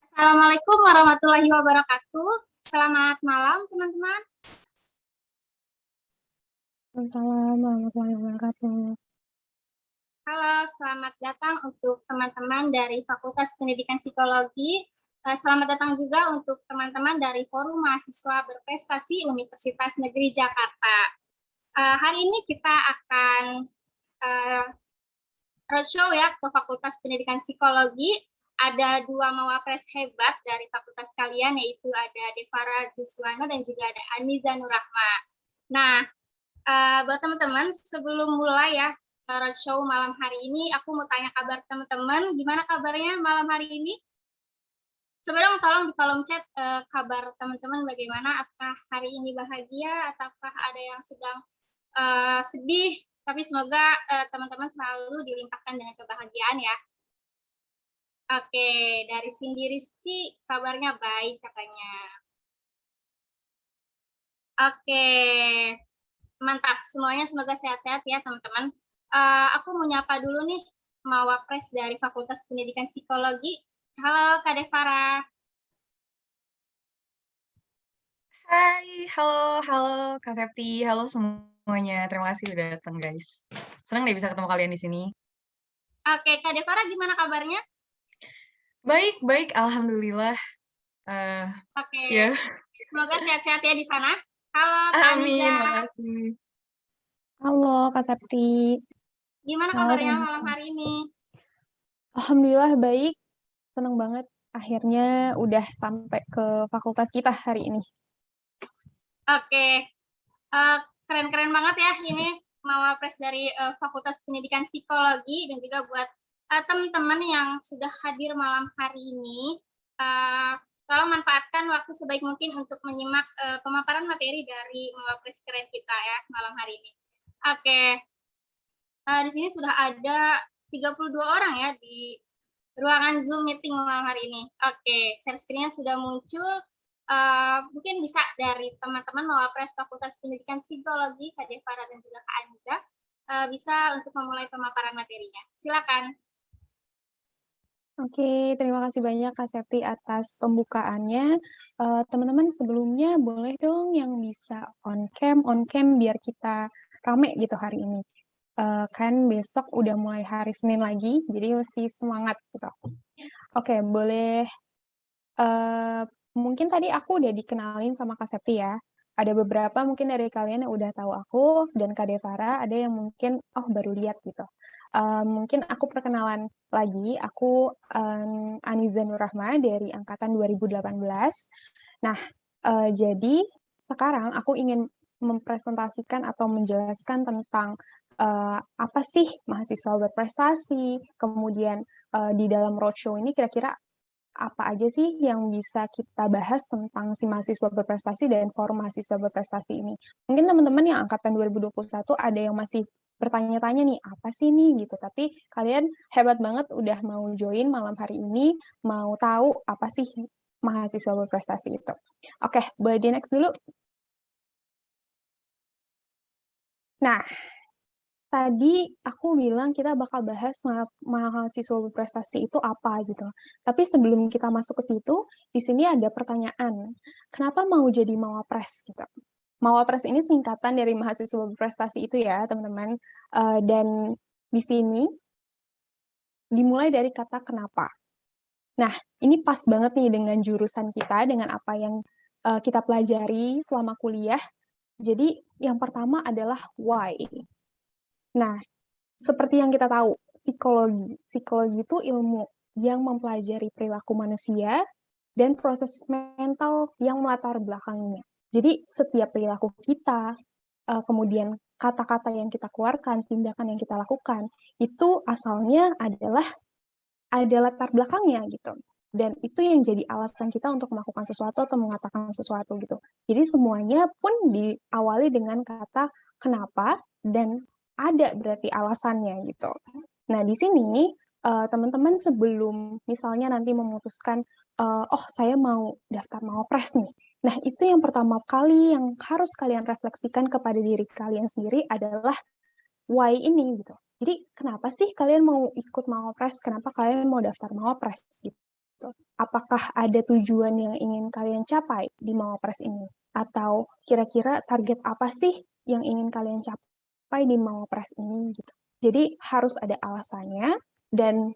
Assalamualaikum warahmatullahi wabarakatuh. Selamat malam, teman-teman. Waalaikumsalam warahmatullahi wabarakatuh. Halo, selamat datang untuk teman-teman dari Fakultas Pendidikan Psikologi. Selamat datang juga untuk teman-teman dari Forum Mahasiswa Berprestasi Universitas Negeri Jakarta. Hari ini kita akan roadshow ya ke Fakultas Pendidikan Psikologi. Ada dua mawapres hebat dari fakultas kalian, yaitu ada Devara Juswana dan juga ada Aniza Nurrahma. Nah, buat teman-teman, sebelum mulai ya roadshow malam hari ini, aku mau tanya kabar teman-teman. Gimana kabarnya malam hari ini? Coba dong tolong di kolom chat kabar teman-teman bagaimana. Apakah hari ini bahagia ataukah ada yang sedang sedih? Tapi semoga teman-teman selalu dilimpahkan dengan kebahagiaan ya. Oke, dari Cindy Rizky kabarnya baik katanya. Oke, mantap. Semuanya semoga sehat-sehat ya teman-teman. Aku mau nyapa dulu nih mawapres dari Fakultas Pendidikan Psikologi. Halo Kak Devara. Hai, halo Kak Septi, halo semuanya. Terima kasih udah datang guys. Senang deh bisa ketemu kalian di sini. Oke, Kak Devara gimana kabarnya? Baik, alhamdulillah. Oke, Ya, semoga sehat-sehat ya di sana. Halo Kak Aniza, amin, makasih. Halo Kak Septi. gimana Halo kabarnya malam teman-teman. hari ini? Alhamdulillah baik. Senang banget akhirnya udah sampai ke fakultas kita hari ini. Oke, keren-keren banget ya ini mawapres dari Fakultas Pendidikan Psikologi, dan juga buat teman-teman yang sudah hadir malam hari ini, tolong manfaatkan waktu sebaik mungkin untuk menyimak pemaparan materi dari mawapres keren kita ya malam hari ini. Oke, di sini sudah ada 32 orang ya di ruangan Zoom meeting malam hari ini. Oke, share screen-nya sudah muncul. Mungkin bisa dari teman-teman mawapres Fakultas Pendidikan Psikologi, Kak Devara dan juga Kak Anita, bisa untuk memulai pemaparan materinya. Silakan. Oke, terima kasih banyak Kak Septi atas pembukaannya. Teman-teman sebelumnya boleh dong yang bisa on cam biar kita rame gitu hari ini. Kan besok udah mulai hari Senin lagi, jadi mesti semangat gitu. Oke, boleh. Mungkin tadi aku udah dikenalin sama Kak Septi ya. Ada beberapa mungkin dari kalian yang udah tahu aku, dan Kak Devara ada yang mungkin, baru lihat gitu. Mungkin aku perkenalan lagi, aku Aniza Nurrahma dari Angkatan 2018. Nah, jadi sekarang aku ingin mempresentasikan atau menjelaskan tentang apa sih mahasiswa berprestasi, kemudian di dalam roadshow ini kira-kira apa aja sih yang bisa kita bahas tentang si mahasiswa berprestasi dan forum mahasiswa berprestasi ini. Mungkin teman-teman yang angkatan 2021 ada yang masih bertanya-tanya nih, apa sih nih gitu. Tapi kalian hebat banget udah mau join malam hari ini, mau tahu apa sih mahasiswa berprestasi itu. Oke, boleh di next dulu. Nah, tadi aku bilang kita bakal bahas mahasiswa berprestasi itu apa gitu. Tapi sebelum kita masuk ke situ, di sini ada pertanyaan. Kenapa mau jadi mawapres gitu? Mawapres ini singkatan dari mahasiswa berprestasi itu ya, teman-teman. Dan di sini dimulai dari kata kenapa. Nah, ini pas banget nih dengan jurusan kita, dengan apa yang kita pelajari selama kuliah. Jadi, yang pertama adalah why. Nah, seperti yang kita tahu, psikologi itu ilmu yang mempelajari perilaku manusia dan proses mental yang melatar belakangnya. Jadi setiap perilaku kita, kemudian kata-kata yang kita keluarkan, tindakan yang kita lakukan, itu asalnya adalah ada latar belakangnya gitu. Dan itu yang jadi alasan kita untuk melakukan sesuatu atau mengatakan sesuatu gitu. Jadi semuanya pun diawali dengan kata kenapa dan ada berarti alasannya gitu. Nah, di sini teman-teman sebelum misalnya nanti memutuskan, oh saya mau daftar mawapres nih. Nah, itu yang pertama kali yang harus kalian refleksikan kepada diri kalian sendiri adalah why ini gitu. Jadi kenapa sih kalian mau ikut mawapres? Kenapa kalian mau daftar mawapres gitu? Apakah ada tujuan yang ingin kalian capai di Mawapres ini? Atau kira-kira target apa sih yang ingin kalian capai di Mawapres ini gitu. Jadi harus ada alasannya dan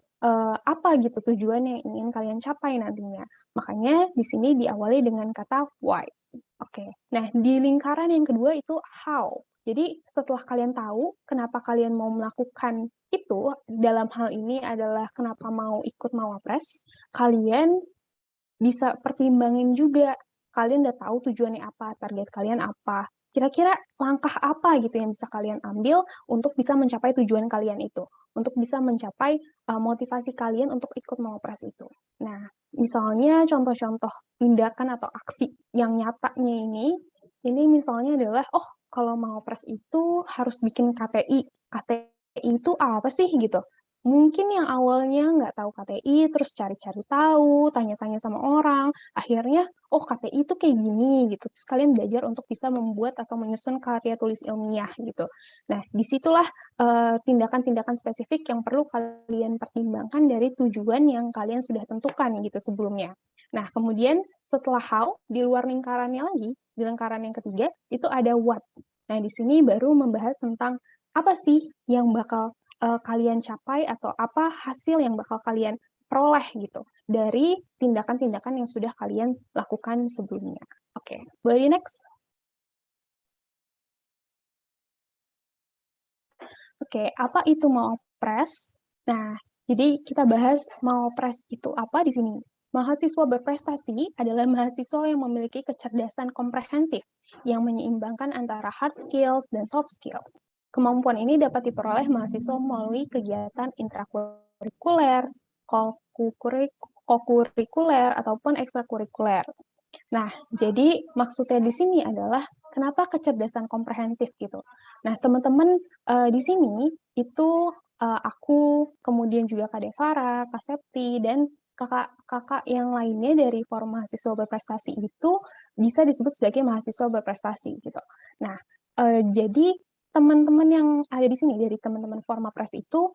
apa gitu tujuan yang ingin kalian capai nantinya. Makanya di sini diawali dengan kata why. Oke. Nah, di lingkaran yang kedua itu how. Jadi setelah kalian tahu kenapa kalian mau melakukan itu, dalam hal ini adalah kenapa mau ikut Mawapres, kalian bisa pertimbangin juga. Kalian udah tahu tujuannya apa, target kalian apa. Kira-kira langkah apa gitu yang bisa kalian ambil untuk bisa mencapai tujuan kalian itu. Untuk bisa mencapai motivasi kalian untuk ikut Mawapres itu. Nah, misalnya contoh-contoh tindakan atau aksi yang nyatanya ini misalnya adalah, oh kalau Mawapres itu harus bikin KTI. KTI itu apa sih gitu? Mungkin yang awalnya nggak tahu KTI, terus cari-cari tahu, tanya-tanya sama orang, akhirnya, oh KTI itu kayak gini, gitu. Terus kalian belajar untuk bisa membuat atau menyusun karya tulis ilmiah, gitu. Nah, disitulah tindakan-tindakan spesifik yang perlu kalian pertimbangkan dari tujuan yang kalian sudah tentukan, gitu, sebelumnya. Nah, kemudian setelah how, di luar lingkarannya lagi, di lingkaran yang ketiga, itu ada what. Nah, di sini baru membahas tentang apa sih yang bakal kalian capai atau apa hasil yang bakal kalian peroleh gitu dari tindakan-tindakan yang sudah kalian lakukan sebelumnya. Oke, boleh next? Oke, apa itu Mawapres? Nah, jadi kita bahas Mawapres itu apa di sini. Mahasiswa berprestasi adalah mahasiswa yang memiliki kecerdasan komprehensif yang menyeimbangkan antara hard skills dan soft skills. Kemampuan ini dapat diperoleh mahasiswa melalui kegiatan intrakurikuler, kokurikuler, ataupun ekstrakurikuler. Nah, jadi maksudnya di sini adalah kenapa kecerdasan komprehensif gitu. Nah, teman-teman di sini itu aku, kemudian juga Kak Devara, Kak Septi, dan kakak-kakak yang lainnya dari Forum Mahasiswa Berprestasi itu bisa disebut sebagai mahasiswa berprestasi gitu. Nah, jadi teman-teman yang ada di sini dari teman-teman Formapres itu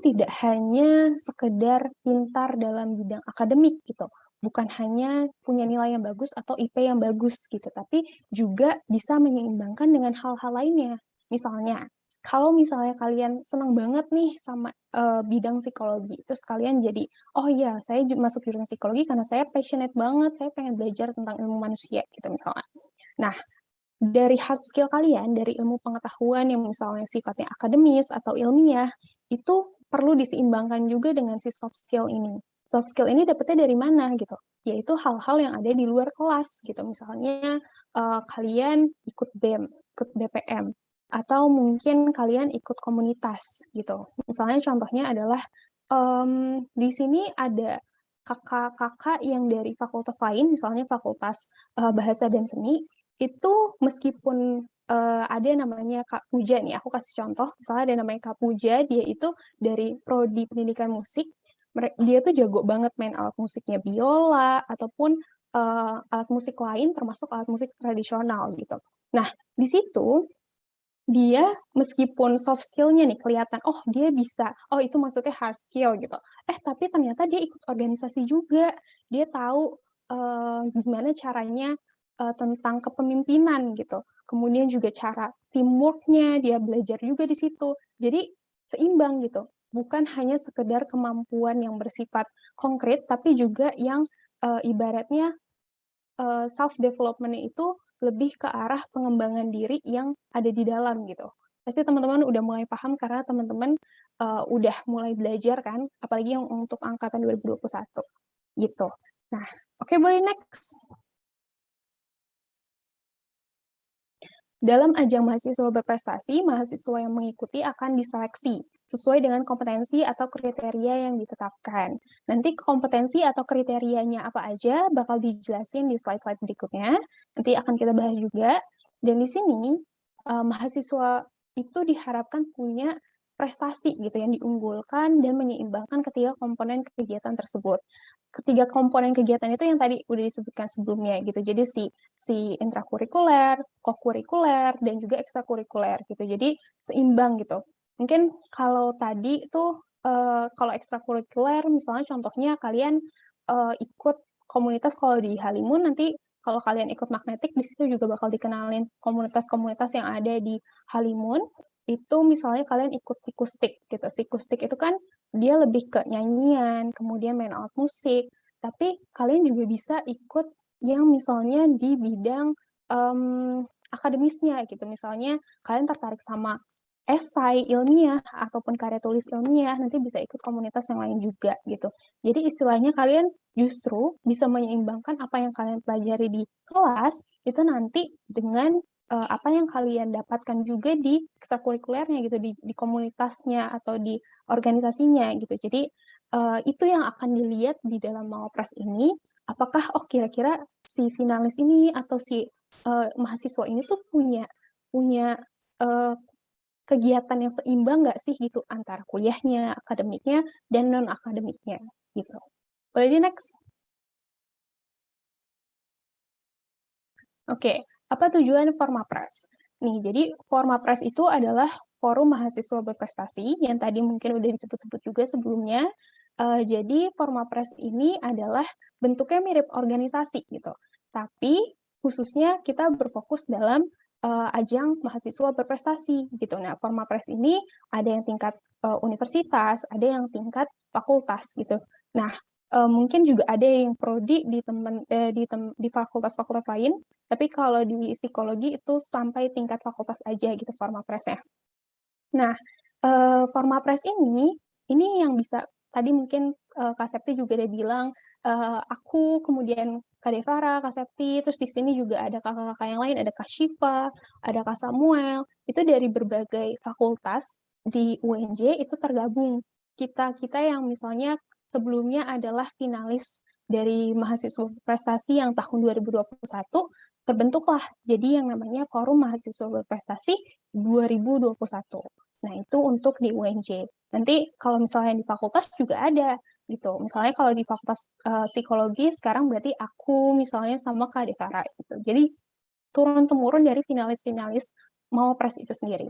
tidak hanya sekedar pintar dalam bidang akademik gitu, bukan hanya punya nilai yang bagus atau IP yang bagus gitu, tapi juga bisa menyeimbangkan dengan hal-hal lainnya. Misalnya, kalau misalnya kalian senang banget nih sama bidang psikologi, terus kalian jadi, oh iya, saya masuk jurusan psikologi karena saya passionate banget, saya pengen belajar tentang ilmu manusia gitu misalnya. Nah, dari hard skill kalian, dari ilmu pengetahuan yang misalnya sifatnya akademis atau ilmiah, itu perlu diseimbangkan juga dengan si soft skill ini. Soft skill ini dapetnya dari mana gitu? Yaitu hal-hal yang ada di luar kelas gitu. Misalnya kalian ikut BEM, ikut BPM, atau mungkin kalian ikut komunitas gitu. Misalnya contohnya adalah di sini ada kakak-kakak yang dari fakultas lain, misalnya fakultas bahasa dan seni, itu meskipun ada namanya Kak Puja nih, aku kasih contoh, misalnya ada namanya Kak Puja, dia itu dari prodi pendidikan musik, dia tuh jago banget main alat musiknya biola, ataupun alat musik lain, termasuk alat musik tradisional gitu. Nah, di situ dia meskipun soft skill-nya nih kelihatan, oh dia bisa, oh itu maksudnya hard skill gitu. Tapi ternyata dia ikut organisasi juga. Dia tahu gimana caranya tentang kepemimpinan gitu. Kemudian juga cara teamwork-nya, dia belajar juga di situ. Jadi seimbang gitu. Bukan hanya sekedar kemampuan yang bersifat konkret, tapi juga yang ibaratnya self-development-nya itu lebih ke arah pengembangan diri yang ada di dalam gitu. Pasti teman-teman udah mulai paham karena teman-teman udah mulai belajar kan, apalagi yang untuk angkatan 2021 gitu. Nah, oke, boleh next. Dalam ajang mahasiswa berprestasi, mahasiswa yang mengikuti akan diseleksi sesuai dengan kompetensi atau kriteria yang ditetapkan. Nanti kompetensi atau kriterianya apa aja bakal dijelasin di slide-slide berikutnya. Nanti akan kita bahas juga. Dan di sini mahasiswa itu diharapkan punya prestasi gitu yang diunggulkan dan menyeimbangkan ketiga komponen kegiatan tersebut. Ketiga komponen kegiatan itu yang tadi udah disebutkan sebelumnya gitu. Jadi si intrakurikuler, kokurikuler, dan juga ekstrakurikuler gitu. Jadi seimbang gitu. Mungkin kalau tadi itu kalau ekstrakurikuler misalnya contohnya kalian ikut komunitas kalau di Halimun nanti kalau kalian ikut magnetik di situ juga bakal dikenalin komunitas-komunitas yang ada di Halimun. Itu misalnya kalian ikut sikustik gitu. Sikustik itu kan dia lebih ke nyanyian, kemudian main alat musik, tapi kalian juga bisa ikut yang misalnya di bidang akademisnya gitu. Misalnya kalian tertarik sama esai ilmiah ataupun karya tulis ilmiah, nanti bisa ikut komunitas yang lain juga gitu. Jadi istilahnya kalian justru bisa menyeimbangkan apa yang kalian pelajari di kelas itu nanti dengan apa yang kalian dapatkan juga di ekstrakurikulernya gitu, di komunitasnya atau di organisasinya gitu. Jadi itu yang akan dilihat di dalam Mawapres ini, apakah kira-kira si finalis ini atau si mahasiswa ini tuh punya kegiatan yang seimbang nggak sih gitu antara kuliahnya, akademiknya, dan non-akademiknya gitu. Boleh di next? Oke, apa tujuan Formapres? Nih, jadi Formapres itu adalah forum mahasiswa berprestasi yang tadi mungkin udah disebut-sebut juga sebelumnya. Jadi Formapres ini adalah bentuknya mirip organisasi gitu, tapi khususnya kita berfokus dalam ajang mahasiswa berprestasi gitu. Nah, Formapres ini ada yang tingkat universitas, ada yang tingkat fakultas gitu. Nah, mungkin juga ada yang prodi di fakultas-fakultas lain, tapi kalau di psikologi itu sampai tingkat fakultas aja gitu Formapresnya. Nah, Formapres ini yang bisa tadi mungkin Kak Septi juga udah bilang, aku kemudian Kak Devara, Kak Septi, terus di sini juga ada kakak-kakak yang lain, ada Kak Syifa, ada Kak Samuel, itu dari berbagai fakultas di UNJ itu tergabung. Kita yang misalnya sebelumnya adalah finalis dari mahasiswa prestasi yang tahun 2021, terbentuklah jadi yang namanya Forum Mahasiswa Berprestasi 2021. Nah, itu untuk di UNJ. Nanti kalau misalnya di fakultas juga ada gitu. Misalnya kalau di fakultas psikologi sekarang berarti aku misalnya sama Kak Devara gitu. Jadi turun-temurun dari finalis-finalis Mawapres itu sendiri.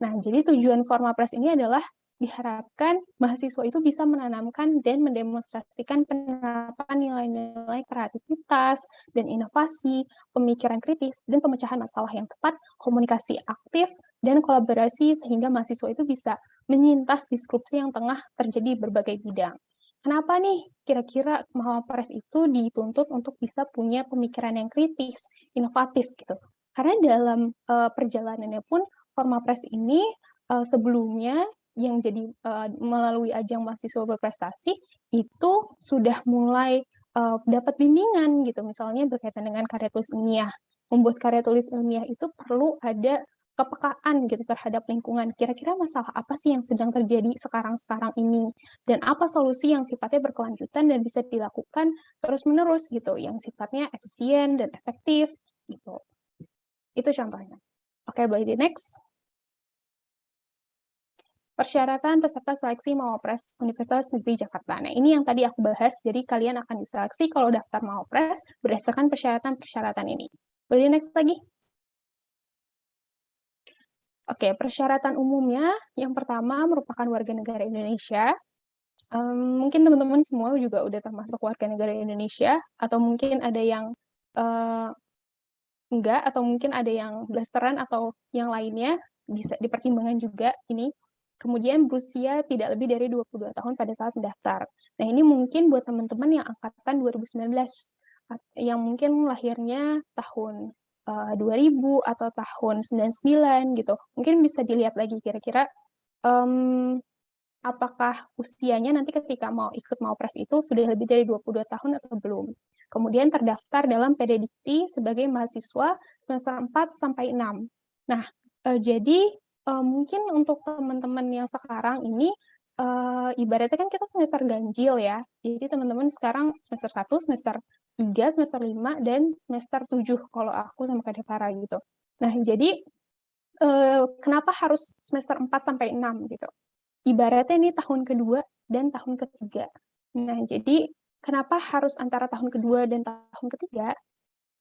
Nah, jadi tujuan Formapres ini adalah diharapkan mahasiswa itu bisa menanamkan dan mendemonstrasikan penerapan nilai-nilai kreativitas dan inovasi, pemikiran kritis, dan pemecahan masalah yang tepat, komunikasi aktif, dan kolaborasi sehingga mahasiswa itu bisa menyintas disrupsi yang tengah terjadi di berbagai bidang. Kenapa nih kira-kira Mawapres itu dituntut untuk bisa punya pemikiran yang kritis, inovatif gitu? Karena dalam perjalanannya pun Formapres ini sebelumnya yang jadi melalui ajang mahasiswa berprestasi itu sudah mulai dapat bimbingan gitu, misalnya berkaitan dengan karya tulis ilmiah. Membuat karya tulis ilmiah itu perlu ada kepekaan gitu terhadap lingkungan. Kira-kira masalah apa sih yang sedang terjadi sekarang-sekarang ini? Dan apa solusi yang sifatnya berkelanjutan dan bisa dilakukan terus-menerus gitu, yang sifatnya efisien dan efektif gitu. Itu contohnya. Oke, boleh di next. Persyaratan peserta seleksi Mawapres Universitas Negeri Jakarta. Nah, ini yang tadi aku bahas, jadi kalian akan diseleksi kalau daftar Mawapres berdasarkan persyaratan-persyaratan ini. Boleh next lagi? Oke, persyaratan umumnya yang pertama merupakan warga negara Indonesia. Mungkin teman-teman semua juga udah termasuk warga negara Indonesia, atau mungkin ada yang enggak, atau mungkin ada yang blasteran atau yang lainnya, bisa dipertimbangkan juga ini. Kemudian berusia tidak lebih dari 22 tahun pada saat mendaftar. Nah, ini mungkin buat teman-teman yang angkatan 2019, yang mungkin lahirnya tahun 2000 atau tahun 99 gitu. Mungkin bisa dilihat lagi kira-kira apakah usianya nanti ketika mau ikut Mawapres itu sudah lebih dari 22 tahun atau belum. Kemudian terdaftar dalam PD Dikti sebagai mahasiswa semester 4 sampai 6. Nah, jadi mungkin untuk teman-teman yang sekarang ini ibaratnya kan kita semester ganjil ya. Jadi teman-teman sekarang semester 1, semester 3, semester 5, dan semester 7 kalau aku sama Kak Devara gitu. Nah, jadi kenapa harus semester 4 sampai 6 gitu? Ibaratnya ini tahun kedua dan tahun ketiga. Nah, jadi kenapa harus antara tahun kedua dan tahun ketiga?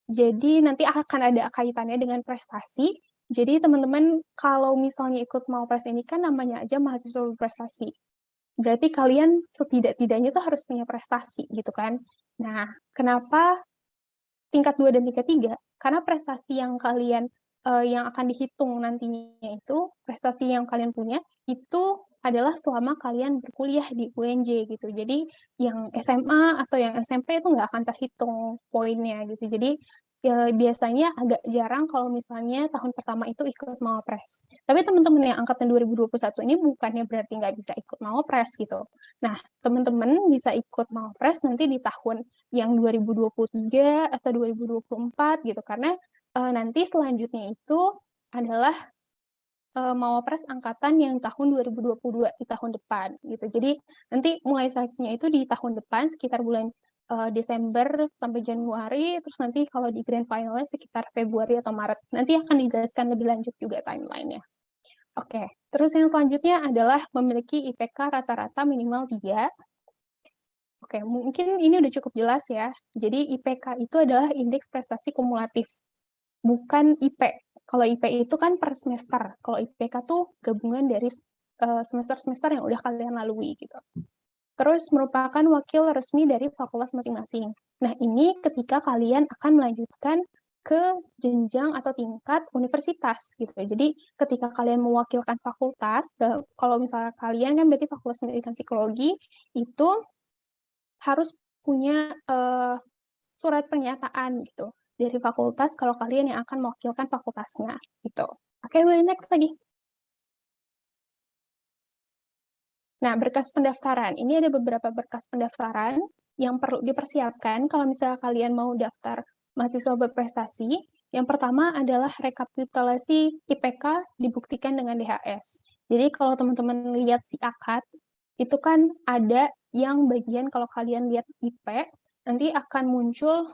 Jadi nanti akan ada kaitannya dengan prestasi. Jadi teman-teman kalau misalnya ikut Mawapres ini kan namanya aja mahasiswa berprestasi. berarti kalian setidak-tidaknya tuh harus punya prestasi gitu kan. Nah, kenapa tingkat 2 dan tingkat 3? Karena prestasi yang kalian yang akan dihitung nantinya itu, prestasi yang kalian punya itu adalah selama kalian berkuliah di UNJ gitu. Jadi yang SMA atau yang SMP itu nggak akan terhitung poinnya gitu. Jadi biasanya agak jarang kalau misalnya tahun pertama itu ikut Mawapres. Tapi teman-teman yang angkatan 2021 ini bukannya berarti nggak bisa ikut Mawapres gitu. Nah, teman-teman bisa ikut Mawapres nanti di tahun yang 2023 atau 2024 gitu, karena nanti selanjutnya itu adalah Mawapres angkatan yang tahun 2022 di tahun depan gitu. Jadi nanti mulai seleksinya itu di tahun depan sekitar bulan Desember sampai Januari, terus nanti kalau di grand finalnya sekitar Februari atau Maret. Nanti akan dijelaskan lebih lanjut juga timeline-nya. Oke, terus yang selanjutnya adalah memiliki IPK rata-rata minimal 3. Oke, mungkin ini udah cukup jelas ya. Jadi IPK itu adalah indeks prestasi kumulatif, bukan IP. Kalau IP itu kan per semester. Kalau IPK tuh gabungan dari semester-semester yang udah kalian lalui gitu. Terus merupakan wakil resmi dari fakultas masing-masing. Nah, ini ketika kalian akan melanjutkan ke jenjang atau tingkat universitas gitu. Jadi ketika kalian mewakilkan fakultas, kalau misalnya kalian kan berarti fakultas pendidikan psikologi, itu harus punya surat pernyataan gitu dari fakultas kalau kalian yang akan mewakilkan fakultasnya gitu. Oke, boleh next lagi. Nah, berkas pendaftaran. Ini ada beberapa berkas pendaftaran yang perlu dipersiapkan kalau misalnya kalian mau daftar mahasiswa berprestasi. Yang pertama adalah rekapitulasi IPK dibuktikan dengan DHS. Jadi kalau teman-teman lihat si akad, itu kan ada yang bagian kalau kalian lihat IP, nanti akan muncul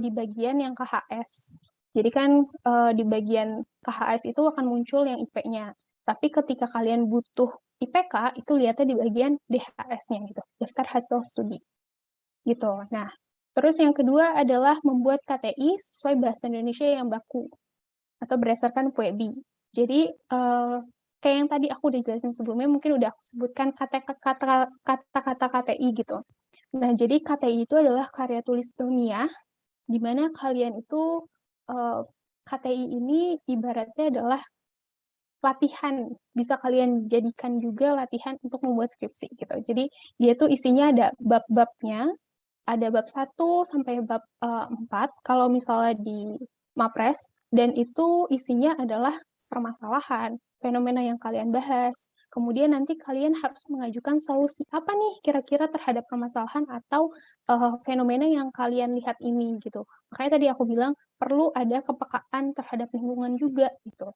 di bagian yang KHS. Jadi kan di bagian KHS itu akan muncul yang IP-nya. Tapi ketika kalian butuh IPK, itu lihatnya di bagian DHS-nya gitu, daftar hasil studi. Gitu. Nah, terus yang kedua adalah membuat KTI sesuai bahasa Indonesia yang baku atau berdasarkan PUEBI. Jadi kayak yang tadi aku udah jelasin sebelumnya, mungkin udah aku sebutkan kata-kata KTI gitu. Nah, jadi KTI itu adalah karya tulis ilmiah, di mana kalian itu KTI ini ibaratnya adalah latihan, bisa kalian jadikan juga latihan untuk membuat skripsi gitu. Jadi dia tuh isinya ada bab-babnya, ada bab 1 sampai bab 4 kalau misalnya di Mapres, dan itu isinya adalah permasalahan, fenomena yang kalian bahas. Kemudian nanti kalian harus mengajukan solusi apa nih kira-kira terhadap permasalahan atau fenomena yang kalian lihat ini gitu. Makanya tadi aku bilang perlu ada kepekaan terhadap lingkungan juga gitu.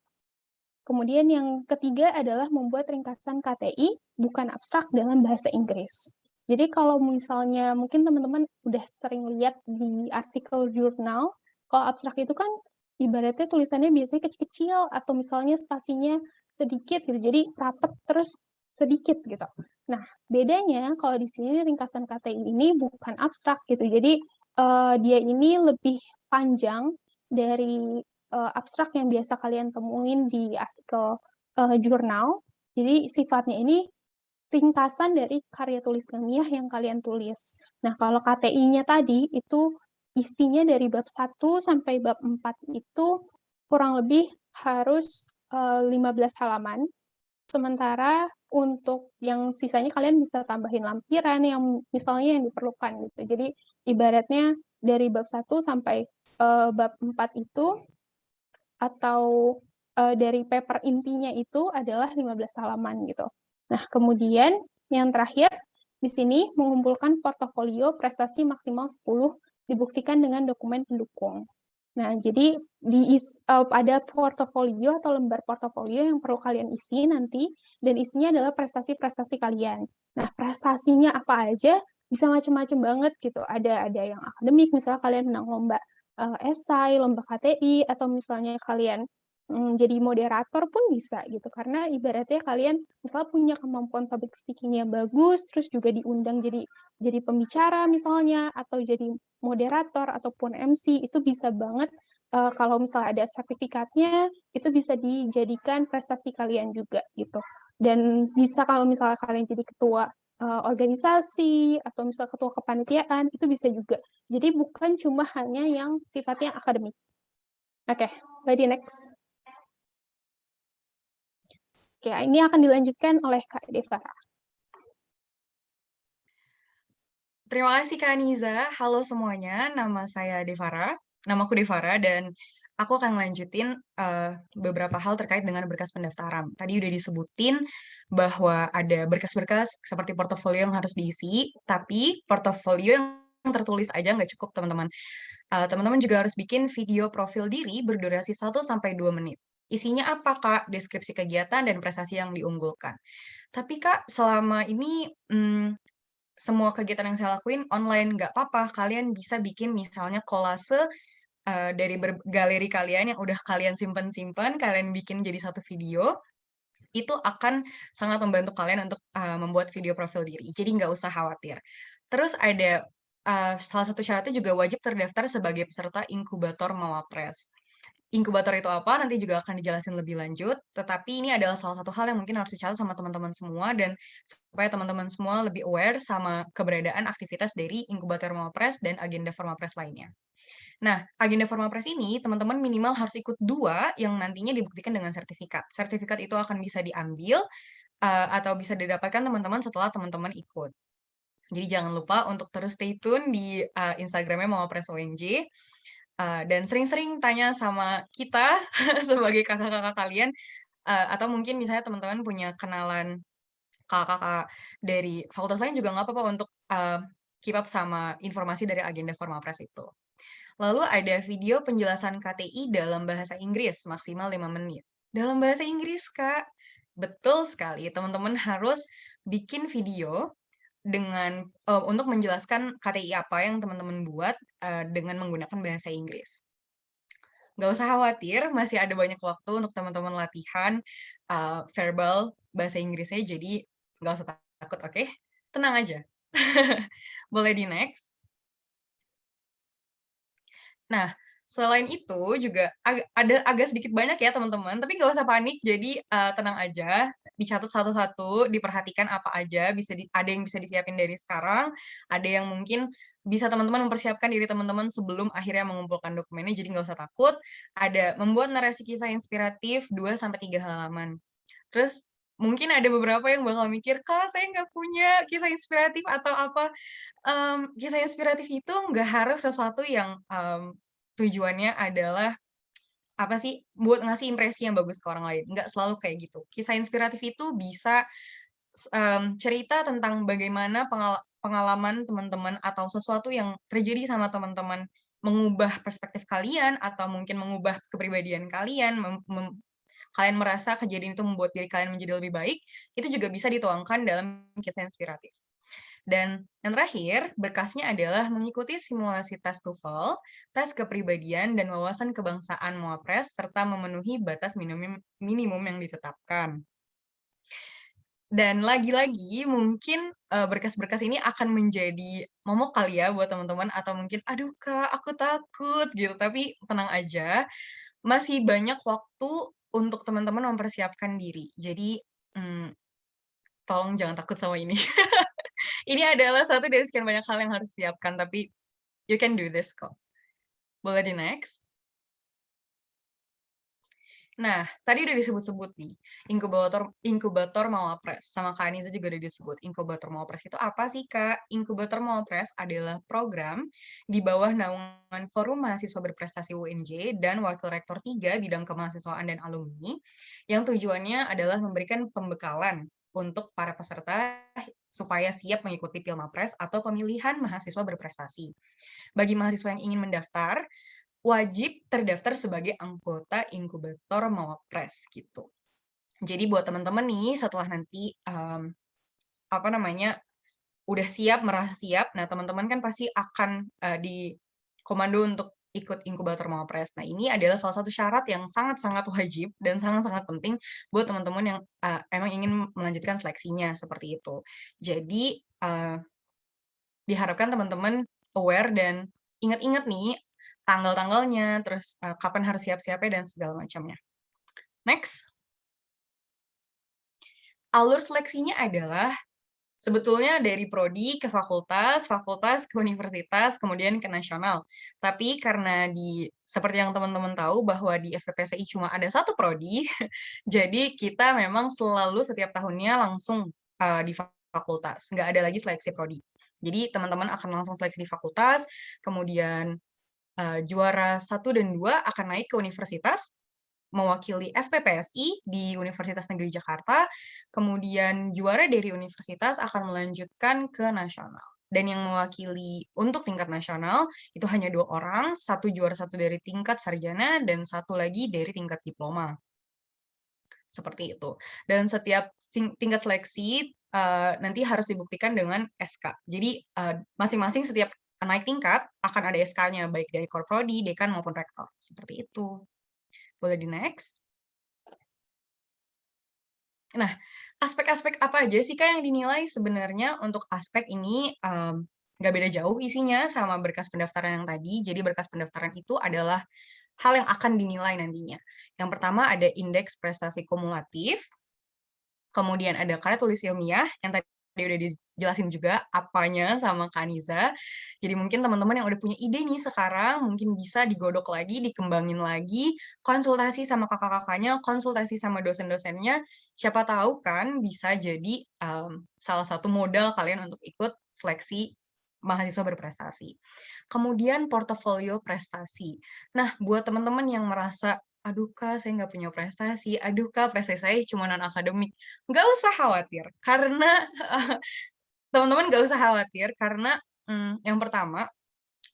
Kemudian yang ketiga adalah membuat ringkasan KTI bukan abstrak dalam bahasa Inggris. Jadi kalau misalnya mungkin teman-teman udah sering lihat di artikel jurnal, kalau abstrak itu kan ibaratnya tulisannya biasanya kecil-kecil atau misalnya spasinya sedikit gitu. Jadi rapet terus sedikit gitu. Nah, bedanya kalau di sini ringkasan KTI ini bukan abstrak gitu. Jadi dia ini lebih panjang dari abstrak yang biasa kalian temuin di artikel jurnal. Jadi sifatnya ini ringkasan dari karya tulis ilmiah yang kalian tulis. Nah, kalau KTI-nya tadi itu isinya dari bab 1 sampai bab 4 itu kurang lebih harus 15 halaman. Sementara untuk yang sisanya kalian bisa tambahin lampiran yang misalnya yang diperlukan gitu. Jadi ibaratnya dari bab 1 sampai bab 4 itu atau dari paper intinya itu adalah 15 halaman gitu. Nah, kemudian yang terakhir di sini mengumpulkan portofolio prestasi maksimal 10 dibuktikan dengan dokumen pendukung. Nah, jadi ada portofolio atau lembar portofolio yang perlu kalian isi nanti, dan isinya adalah prestasi-prestasi kalian. Nah, prestasinya apa aja? Bisa macam-macam banget gitu. Ada yang akademik, misalnya kalian menang lomba esai, lomba KTI, atau misalnya kalian jadi moderator pun bisa gitu. Karena ibaratnya kalian misalnya punya kemampuan public speaking-nya bagus, terus juga diundang jadi pembicara misalnya, atau jadi moderator ataupun MC, itu bisa banget kalau misalnya ada sertifikatnya, itu bisa dijadikan prestasi kalian juga gitu. Dan bisa kalau misalnya kalian jadi ketua organisasi atau misalnya ketua kepanitiaan, itu bisa juga. Jadi bukan cuma hanya yang sifatnya akademik. Oke, lady next. Oke, ini akan dilanjutkan oleh Kak Devara. Terima kasih Kak Niza. Halo semuanya, nama saya Devara. Namaku Devara dan aku akan ngelanjutin beberapa hal terkait dengan berkas pendaftaran. Tadi udah disebutin bahwa ada berkas-berkas seperti portofolio yang harus diisi, tapi portofolio yang tertulis aja nggak cukup, teman-teman. Teman-teman juga harus bikin video profil diri berdurasi 1-2 menit. Isinya apa, Kak? Deskripsi kegiatan dan prestasi yang diunggulkan. Tapi, Kak, selama ini semua kegiatan yang saya lakuin online, nggak apa-apa. Kalian bisa bikin misalnya kolase dari galeri kalian yang udah kalian simpen-simpen, kalian bikin jadi satu video, itu akan sangat membantu kalian untuk membuat video profil diri. Jadi nggak usah khawatir. Terus ada salah satu syaratnya juga wajib terdaftar sebagai peserta inkubator Mawapres. Inkubator itu apa? Nanti juga akan dijelasin lebih lanjut. Tetapi ini adalah salah satu hal yang mungkin harus dicatat sama teman-teman semua dan supaya teman-teman semua lebih aware sama keberadaan aktivitas dari inkubator Mawapres dan agenda Formapres lainnya. Nah, agenda Formapres ini teman-teman minimal harus ikut 2 yang nantinya dibuktikan dengan sertifikat. Sertifikat itu akan bisa diambil atau bisa didapatkan teman-teman setelah teman-teman ikut. Jadi jangan lupa untuk terus stay tune di Instagramnya Mawapres ONJ. Dan sering-sering tanya sama kita sebagai kakak-kakak kalian, atau mungkin misalnya teman-teman punya kenalan kakak-kakak dari fakultas lain juga nggak apa-apa untuk keep up sama informasi dari agenda Formapres itu. Lalu ada video penjelasan KTI dalam bahasa Inggris maksimal 5 menit. Dalam bahasa Inggris, Kak. Betul sekali, teman-teman harus bikin video dengan untuk menjelaskan KTI apa yang teman-teman buat dengan menggunakan bahasa Inggris. Nggak usah khawatir, masih ada banyak waktu untuk teman-teman latihan verbal bahasa Inggrisnya, jadi nggak usah takut, oke? Tenang aja. Boleh di next. Nah, selain itu juga ada agak sedikit banyak ya teman-teman, tapi nggak usah panik, jadi tenang aja, dicatat satu-satu, diperhatikan apa aja, ada yang bisa disiapin dari sekarang, ada yang mungkin bisa teman-teman mempersiapkan diri teman-teman sebelum akhirnya mengumpulkan dokumennya, jadi nggak usah takut. Ada membuat narasi kisah inspiratif 2-3 halaman. Terus mungkin ada beberapa yang bakal mikir, Kak, saya nggak punya kisah inspiratif atau apa. Kisah inspiratif itu nggak harus sesuatu yang tujuannya adalah apa sih, buat ngasih impresi yang bagus ke orang lain, nggak selalu kayak gitu. Kisah inspiratif itu bisa cerita tentang bagaimana pengalaman teman-teman atau sesuatu yang terjadi sama teman-teman mengubah perspektif kalian atau mungkin mengubah kepribadian kalian, kalian merasa kejadian itu membuat diri kalian menjadi lebih baik, itu juga bisa dituangkan dalam kisah inspiratif. Dan yang terakhir, berkasnya adalah mengikuti simulasi tes TOEFL, tes kepribadian, dan wawasan kebangsaan Mawapres, serta memenuhi batas minimum yang ditetapkan. Dan lagi-lagi mungkin berkas-berkas ini akan menjadi momok kali ya buat teman-teman, atau mungkin, aduh Kak, aku takut gitu. Tapi tenang aja, masih banyak waktu untuk teman-teman mempersiapkan diri. Jadi, tolong jangan takut sama ini. Ini adalah satu dari sekian banyak hal yang harus disiapkan, tapi you can do this kok. Boleh di next? Nah, tadi udah disebut-sebut nih, inkubator Mawapres. Sama Kak Aniza juga udah disebut. Inkubator Mawapres itu apa sih, Kak? Inkubator Mawapres adalah program di bawah naungan Forum Mahasiswa Berprestasi UNJ dan Wakil Rektor 3 Bidang Kemahasiswaan dan Alumni, yang tujuannya adalah memberikan pembekalan untuk para peserta supaya siap mengikuti Pilmapres atau pemilihan mahasiswa berprestasi. Bagi mahasiswa yang ingin mendaftar, wajib terdaftar sebagai anggota inkubator Mawapres gitu. Jadi buat teman-teman nih setelah nanti udah siap, merasa siap, nah teman-teman kan pasti akan di komando untuk ikut inkubator Mawapres. Nah, ini adalah salah satu syarat yang sangat-sangat wajib dan sangat-sangat penting buat teman-teman yang emang ingin melanjutkan seleksinya seperti itu. Jadi diharapkan teman-teman aware dan ingat-ingat nih tanggal-tanggalnya, terus kapan harus siap-siapnya dan segala macamnya. Next. Alur seleksinya adalah sebetulnya dari prodi ke fakultas, fakultas ke universitas, kemudian ke nasional. Tapi karena seperti yang teman-teman tahu bahwa di FPPSI cuma ada satu prodi, jadi kita memang selalu setiap tahunnya langsung di fakultas, nggak ada lagi seleksi prodi. Jadi teman-teman akan langsung seleksi di fakultas, kemudian juara 1 dan 2 akan naik ke universitas, mewakili FPPSI di Universitas Negeri Jakarta, kemudian juara dari universitas akan melanjutkan ke nasional. Dan yang mewakili untuk tingkat nasional itu hanya 2 orang, satu juara 1 dari tingkat sarjana dan satu lagi dari tingkat diploma. Seperti itu. Dan setiap tingkat seleksi nanti harus dibuktikan dengan SK. Jadi masing-masing setiap naik tingkat akan ada SK-nya baik dari Korprodi, dekan maupun rektor. Seperti itu. Boleh di next. Nah, aspek-aspek apa aja sih Kak yang dinilai sebenarnya untuk aspek ini nggak beda jauh isinya sama berkas pendaftaran yang tadi. Jadi berkas pendaftaran itu adalah hal yang akan dinilai nantinya. Yang pertama ada indeks prestasi kumulatif, kemudian ada karya tulis ilmiah yang tadi udah dijelasin juga apanya sama Kak Niza. Jadi mungkin teman-teman yang udah punya ide nih sekarang, mungkin bisa digodok lagi, dikembangin lagi, konsultasi sama kakak-kakaknya, konsultasi sama dosen-dosennya. Siapa tahu kan bisa jadi salah satu modal kalian untuk ikut seleksi mahasiswa berprestasi. Kemudian portofolio prestasi. Nah, buat teman-teman yang merasa aduh Kak, saya nggak punya prestasi, aduh Kak, prestasi saya cuma non-akademik. Nggak usah khawatir, karena teman-teman nggak usah khawatir, karena yang pertama,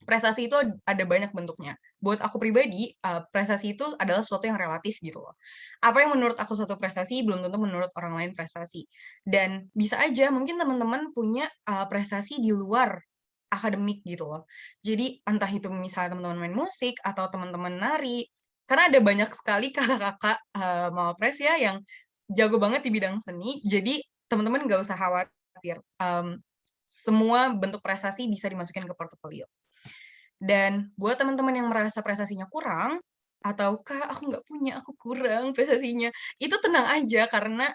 prestasi itu ada banyak bentuknya. Buat aku pribadi, prestasi itu adalah sesuatu yang relatif gitu loh. Apa yang menurut aku suatu prestasi, belum tentu menurut orang lain prestasi. Dan bisa aja mungkin teman-teman punya prestasi di luar akademik gitu loh. Jadi entah itu misalnya teman-teman main musik, atau teman-teman nari, karena ada banyak sekali kakak-kakak mawapres ya yang jago banget di bidang seni, jadi teman-teman nggak usah khawatir. Semua bentuk prestasi bisa dimasukin ke portofolio. Dan buat teman-teman yang merasa prestasinya kurang, atau Kak, aku nggak punya, aku kurang prestasinya, itu tenang aja karena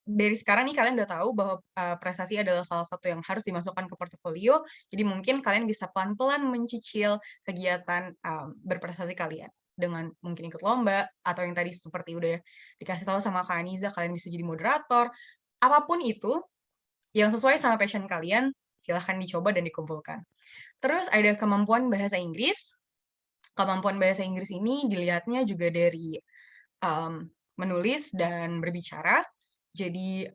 dari sekarang nih kalian udah tahu bahwa prestasi adalah salah satu yang harus dimasukkan ke portofolio, jadi mungkin kalian bisa pelan-pelan mencicil kegiatan berprestasi kalian dengan mungkin ikut lomba, atau yang tadi seperti udah dikasih tahu sama Kak Aniza, kalian bisa jadi moderator, apapun itu yang sesuai sama passion kalian, silahkan dicoba dan dikumpulkan. Terus ada kemampuan bahasa Inggris. Kemampuan bahasa Inggris ini dilihatnya juga dari menulis dan berbicara. Jadi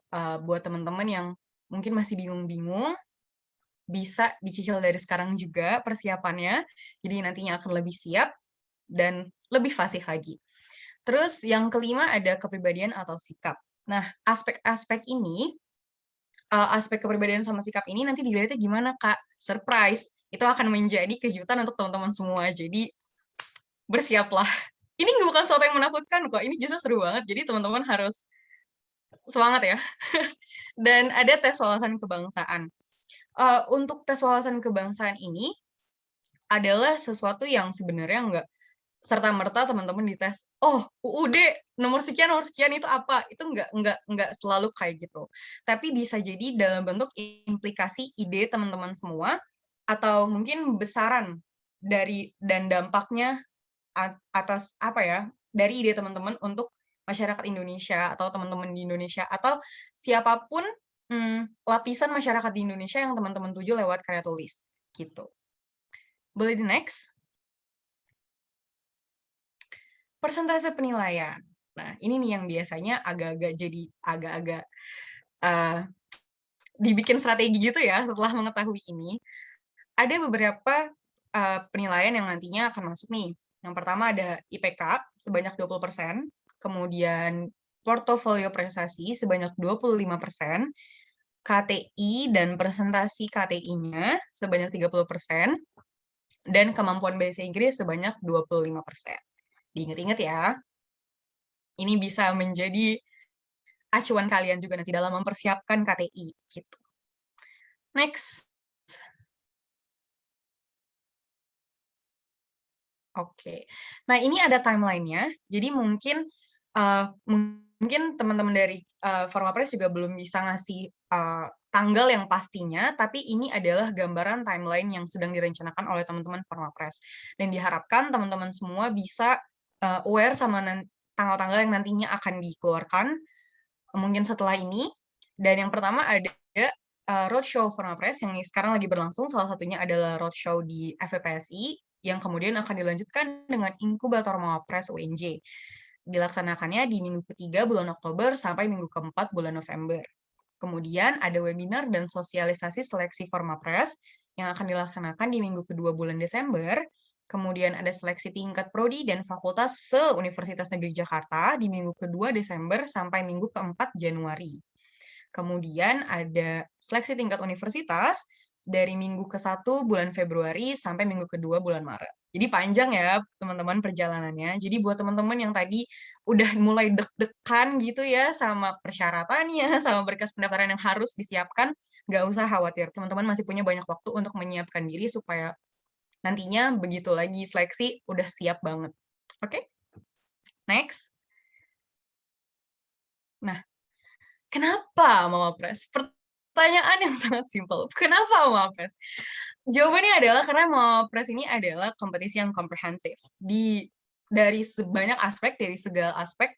buat teman-teman yang mungkin masih bingung-bingung, bisa dicicil dari sekarang juga persiapannya. Jadi nantinya akan lebih siap dan lebih fasih lagi. Terus yang kelima ada kepribadian atau sikap. Nah, aspek-aspek ini, aspek kepribadian sama sikap ini nanti dilihatnya gimana, Kak? Surprise. Itu akan menjadi kejutan untuk teman-teman semua. Jadi bersiaplah. Ini bukan sesuatu yang menakutkan kok. Ini justru seru banget. Jadi teman-teman harus semangat ya. Dan ada tes wawasan kebangsaan. Untuk tes wawasan kebangsaan ini adalah sesuatu yang sebenarnya nggak serta-merta teman-teman dites, oh UUD nomor sekian itu apa? Itu nggak selalu kayak gitu. Tapi bisa jadi dalam bentuk implikasi ide teman-teman semua, atau mungkin besaran dari dan dampaknya atas apa ya, dari ide teman-teman untuk masyarakat Indonesia atau teman-teman di Indonesia atau siapapun lapisan masyarakat di Indonesia yang teman-teman tuju lewat karya tulis gitu. Boleh di next? Persentase penilaian. Nah, ini nih yang biasanya agak-agak dibikin strategi gitu ya setelah mengetahui ini. Ada beberapa penilaian yang nantinya akan masuk nih. Yang pertama ada IPK sebanyak 20%, kemudian portofolio prestasi sebanyak 25%, KTI dan presentasi KTI-nya sebanyak 30%, dan kemampuan bahasa Inggris sebanyak 25%. Diingat-ingat ya, ini bisa menjadi acuan kalian juga nanti dalam mempersiapkan KTI gitu. Next. Oke. Nah, ini ada timeline-nya. Jadi mungkin mungkin teman-teman dari Formapres juga belum bisa ngasih tanggal yang pastinya, tapi ini adalah gambaran timeline yang sedang direncanakan oleh teman-teman Formapres. Dan diharapkan teman-teman semua bisa aware sama tanggal-tanggal yang nantinya akan dikeluarkan mungkin setelah ini. Dan yang pertama ada roadshow Formapres yang sekarang lagi berlangsung, salah satunya adalah roadshow di FEPSI, yang kemudian akan dilanjutkan dengan inkubator Mawapres UNJ. Dilaksanakannya di minggu ketiga bulan Oktober sampai minggu keempat bulan November. Kemudian ada webinar dan sosialisasi seleksi Formapres yang akan dilaksanakan di minggu kedua bulan Desember. Kemudian ada seleksi tingkat prodi dan fakultas se-Universitas Negeri Jakarta di minggu kedua Desember sampai minggu keempat Januari. Kemudian ada seleksi tingkat universitas dari minggu ke-1 bulan Februari sampai minggu kedua bulan Maret. Jadi panjang ya teman-teman perjalanannya. Jadi buat teman-teman yang tadi udah mulai deg-degan gitu ya sama persyaratannya, sama berkas pendaftaran yang harus disiapkan, nggak usah khawatir. Teman-teman masih punya banyak waktu untuk menyiapkan diri supaya nantinya begitu lagi seleksi udah siap banget. Oke? Next. Nah, kenapa Mawapres? Pertanyaan yang sangat simpel. Kenapa Mawapres? Jawabannya adalah karena Mawapres ini adalah kompetisi yang komprehensif. Dari sebanyak aspek, dari segala aspek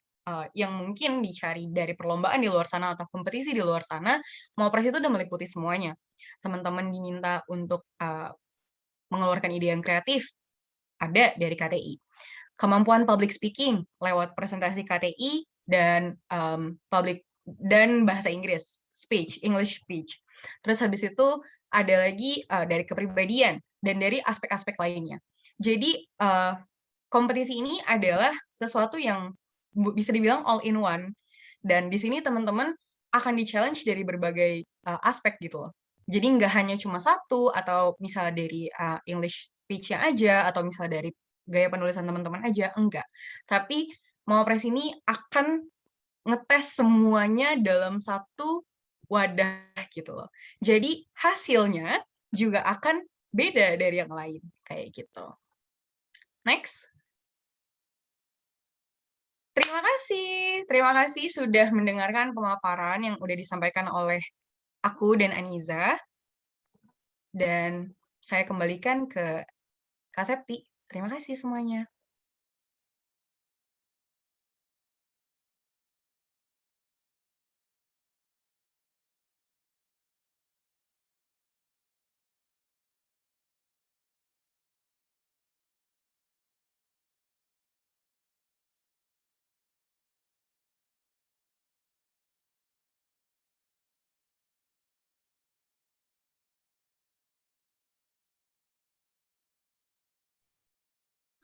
yang mungkin dicari dari perlombaan di luar sana atau kompetisi di luar sana, Mawapres itu udah meliputi semuanya. Teman-teman diminta untuk mengeluarkan ide yang kreatif, ada dari KTI. Kemampuan public speaking lewat presentasi KTI dan bahasa Inggris, English speech. Terus habis itu ada lagi dari kepribadian dan dari aspek-aspek lainnya. Jadi kompetisi ini adalah sesuatu yang bisa dibilang all in one. Dan di sini teman-teman akan di-challenge dari berbagai aspek gitu loh. Jadi nggak hanya cuma satu, atau misalnya dari English speech-nya aja, atau misalnya dari gaya penulisan teman-teman aja, enggak. Tapi Mawapres ini akan ngetes semuanya dalam satu wadah gitu loh. Jadi hasilnya juga akan beda dari yang lain, kayak gitu. Next. Terima kasih sudah mendengarkan pemaparan yang udah disampaikan oleh aku dan Aniza. Dan saya kembalikan ke Kak Septi. Terima kasih semuanya.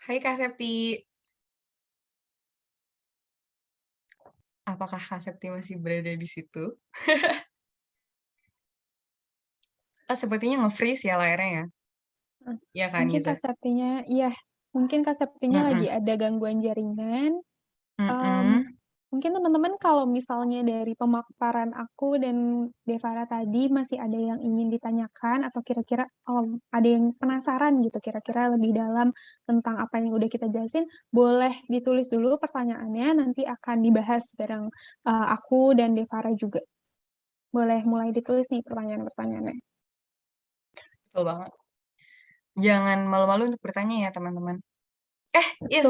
Hai Kak Septi. Apakah Kak Septi masih berada di situ? Sepertinya nge-freeze ya layarnya ya. Ya kan, Mungkin Niza? Kak Septinya, iya, mungkin Kak Septinya lagi ada gangguan jaringan. Mungkin teman-teman kalau misalnya dari pemaparan aku dan Devara tadi masih ada yang ingin ditanyakan atau kira-kira ada yang penasaran gitu kira-kira lebih dalam tentang apa yang udah kita jelasin, boleh ditulis dulu pertanyaannya, nanti akan dibahas bareng aku dan Devara juga. Boleh mulai ditulis nih pertanyaan-pertanyaannya. Betul banget. Jangan malu-malu untuk bertanya ya, teman-teman. Yes,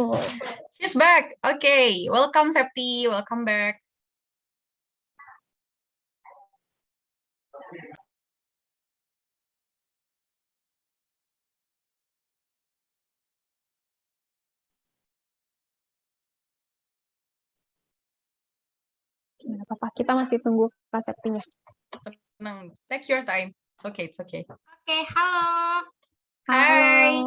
she's back. Okay, welcome Septi, welcome back. Nggak apa-apa, kita masih tunggu Kak Septinya. Tenang, take your time. It's okay, it's okay. Oke, halo. Hai.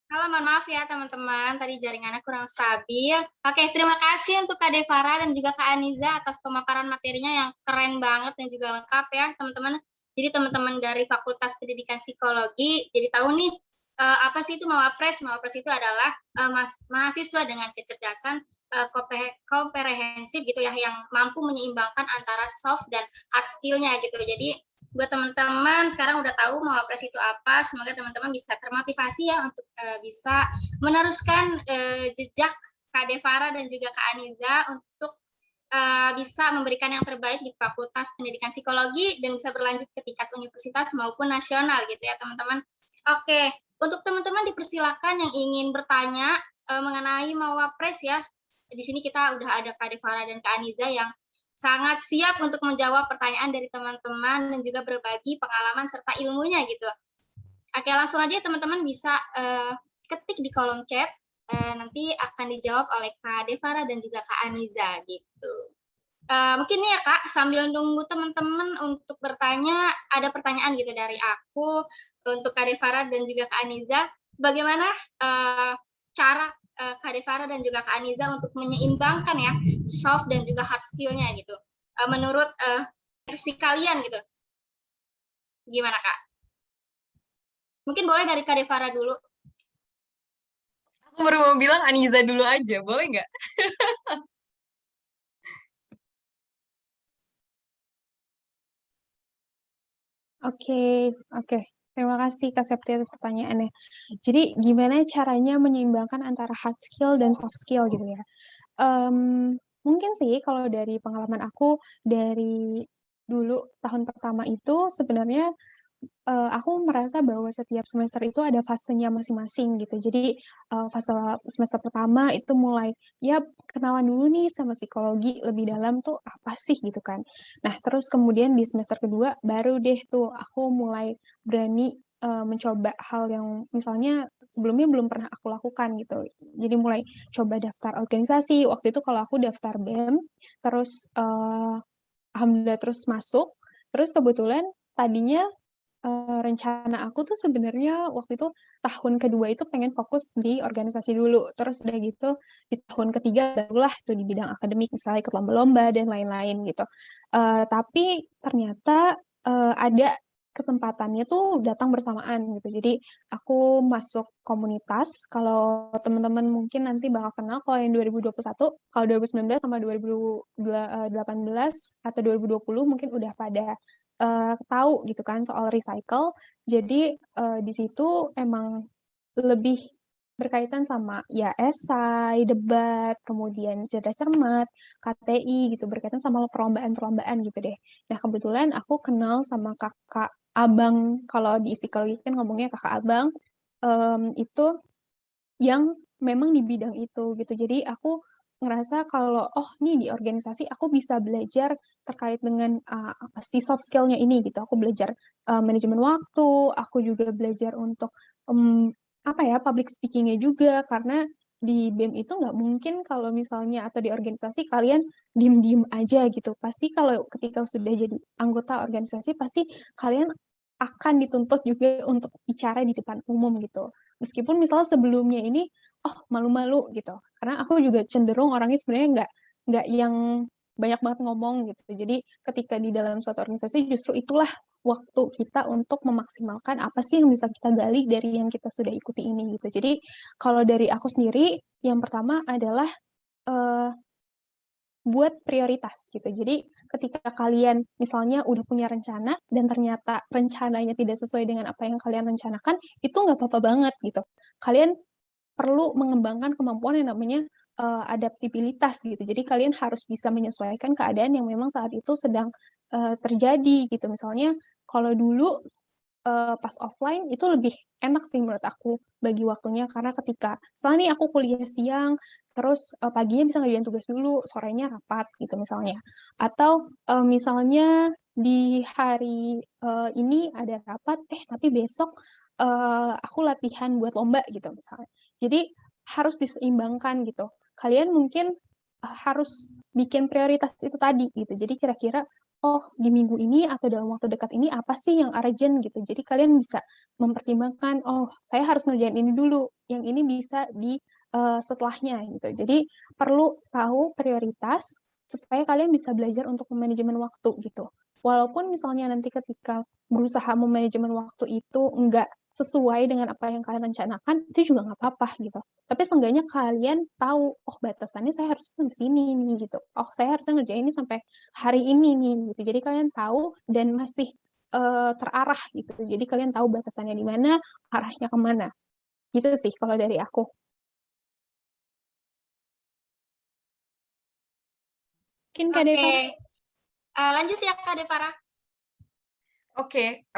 Halo, mohon maaf ya teman-teman, tadi jaringannya kurang stabil. Oke, terima kasih untuk Kak Devara dan juga Kak Aniza atas pemaparan materinya yang keren banget dan juga lengkap ya teman-teman. Jadi teman-teman dari Fakultas Pendidikan Psikologi jadi tahu nih apa sih itu Mawapres. Mawapres itu adalah mahasiswa dengan kecerdasan komprehensif gitu ya, yang mampu menyeimbangkan antara soft dan hard skill-nya gitu. Jadi buat teman-teman sekarang udah tahu Mawapres itu apa, semoga teman-teman bisa termotivasi ya untuk bisa meneruskan jejak Kak Devara dan juga Kak Aniza untuk bisa memberikan yang terbaik di Fakultas Pendidikan Psikologi dan bisa berlanjut ke tingkat universitas maupun nasional gitu ya teman-teman. Oke, untuk teman-teman dipersilakan yang ingin bertanya mengenai Mawapres ya. Di sini kita udah ada Kak Devara dan Kak Aniza yang sangat siap untuk menjawab pertanyaan dari teman-teman dan juga berbagi pengalaman serta ilmunya gitu. Oke, langsung aja teman-teman bisa ketik di kolom chat, nanti akan dijawab oleh Kak Devara dan juga Kak Aniza gitu. Mungkin nih ya Kak, sambil nunggu teman-teman untuk bertanya, ada pertanyaan gitu dari aku untuk Kak Devara dan juga Kak Aniza, bagaimana cara Kak Devara dan juga Kak Aniza untuk menyeimbangkan ya soft dan juga hard skill-nya gitu. Menurut versi kalian gitu. Gimana Kak? Mungkin boleh dari Kak Devara dulu. Aku baru mau bilang Aniza dulu aja, boleh nggak? Oke, oke. Terima kasih Kak Septi atas pertanyaannya. Jadi gimana caranya menyeimbangkan antara hard skill dan soft skill gitu ya? Mungkin sih kalau dari pengalaman aku dari dulu tahun pertama itu sebenarnya aku merasa bahwa setiap semester itu ada fasenya masing-masing gitu. Jadi fase semester pertama itu mulai ya kenalan dulu nih sama psikologi lebih dalam tuh apa sih gitu kan. Nah terus kemudian di semester kedua baru deh tuh aku mulai berani mencoba hal yang misalnya sebelumnya belum pernah aku lakukan gitu. Jadi mulai coba daftar organisasi. Waktu itu kalau aku daftar BEM, terus alhamdulillah terus masuk. Terus kebetulan tadinya rencana aku tuh sebenarnya waktu itu tahun kedua itu pengen fokus di organisasi dulu. Terus udah gitu di tahun ketiga barulah tuh di bidang akademik misalnya ikut lomba-lomba dan lain-lain gitu. Tapi ternyata ada kesempatannya tuh datang bersamaan gitu. Jadi aku masuk komunitas. Kalau teman-teman mungkin nanti bakal kenal kalau yang 2021, kalau 2019 sama 2018 atau 2020 mungkin udah pada tahu gitu kan soal recycle. Jadi di situ emang lebih berkaitan sama ya esai, debat, kemudian cerdas cermat, KTI gitu, berkaitan sama perlombaan-perlombaan gitu deh. Nah kebetulan aku kenal sama kakak abang, kalau di psikologi kan ngomongnya kakak abang, itu yang memang di bidang itu gitu. Jadi aku ngerasa kalau oh nih di organisasi aku bisa belajar terkait dengan si soft skill-nya ini gitu. Aku belajar manajemen waktu, aku juga belajar untuk apa ya public speaking-nya juga karena di BEM itu nggak mungkin kalau misalnya atau di organisasi kalian diem-diem aja gitu. Pasti kalau ketika sudah jadi anggota organisasi pasti kalian akan dituntut juga untuk bicara di depan umum gitu. Meskipun misalnya sebelumnya ini, oh malu-malu gitu. Karena aku juga cenderung orangnya sebenarnya nggak yang banyak banget ngomong gitu. Jadi ketika di dalam suatu organisasi justru itulah waktu kita untuk memaksimalkan apa sih yang bisa kita gali dari yang kita sudah ikuti ini gitu. Jadi kalau dari aku sendiri, yang pertama adalah uh, buat prioritas gitu. Jadi ketika kalian misalnya udah punya rencana dan ternyata rencananya tidak sesuai dengan apa yang kalian rencanakan, itu nggak apa-apa banget gitu. Kalian perlu mengembangkan kemampuan yang namanya adaptabilitas gitu. Jadi kalian harus bisa menyesuaikan keadaan yang memang saat itu sedang terjadi gitu. Misalnya kalau dulu pas offline itu lebih enak sih menurut aku bagi waktunya karena ketika misalnya nih aku kuliah siang terus paginya bisa ngerjain tugas dulu sorenya rapat gitu misalnya atau misalnya di hari ini ada rapat tapi besok aku latihan buat lomba gitu misalnya jadi harus diseimbangkan gitu kalian mungkin harus bikin prioritas itu tadi gitu jadi kira-kira oh di minggu ini atau dalam waktu dekat ini apa sih yang urgent gitu. Jadi kalian bisa mempertimbangkan, oh saya harus ngerjain ini dulu, yang ini bisa di setelahnya gitu. Jadi perlu tahu prioritas supaya kalian bisa belajar untuk manajemen waktu gitu. Walaupun misalnya nanti ketika berusaha memanajemen waktu itu enggak sesuai dengan apa yang kalian rencanakan, itu juga nggak apa-apa gitu. Tapi seenggaknya kalian tahu, oh batasannya saya harus sampai sini nih gitu. Oh saya harusnya ngerjain ini sampai hari ini nih gitu. Jadi kalian tahu dan masih terarah gitu. Jadi kalian tahu batasannya di mana, arahnya kemana. Gitu sih kalau dari aku. Mungkin Kak Deva. Oke, lanjut ya Kak Devara. Oke,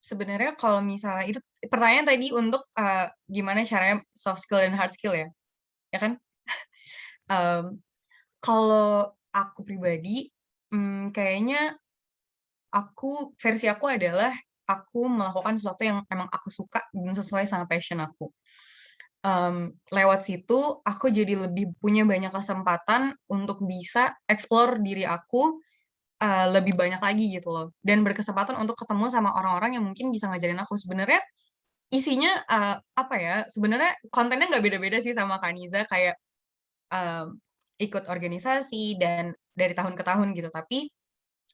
sebenarnya kalau misalnya itu pertanyaan tadi untuk gimana caranya soft skill dan hard skill ya, ya kan? Kalau aku pribadi, kayaknya versi aku adalah aku melakukan sesuatu yang emang aku suka dan sesuai sama passion aku. Lewat situ aku jadi lebih punya banyak kesempatan untuk bisa explore diri aku lebih banyak lagi gitu loh, dan berkesempatan untuk ketemu sama orang-orang yang mungkin bisa ngajarin aku. Sebenarnya isinya, apa ya, sebenarnya kontennya nggak beda-beda sih sama Kaniza, kayak, ikut organisasi dan dari tahun ke tahun gitu. Tapi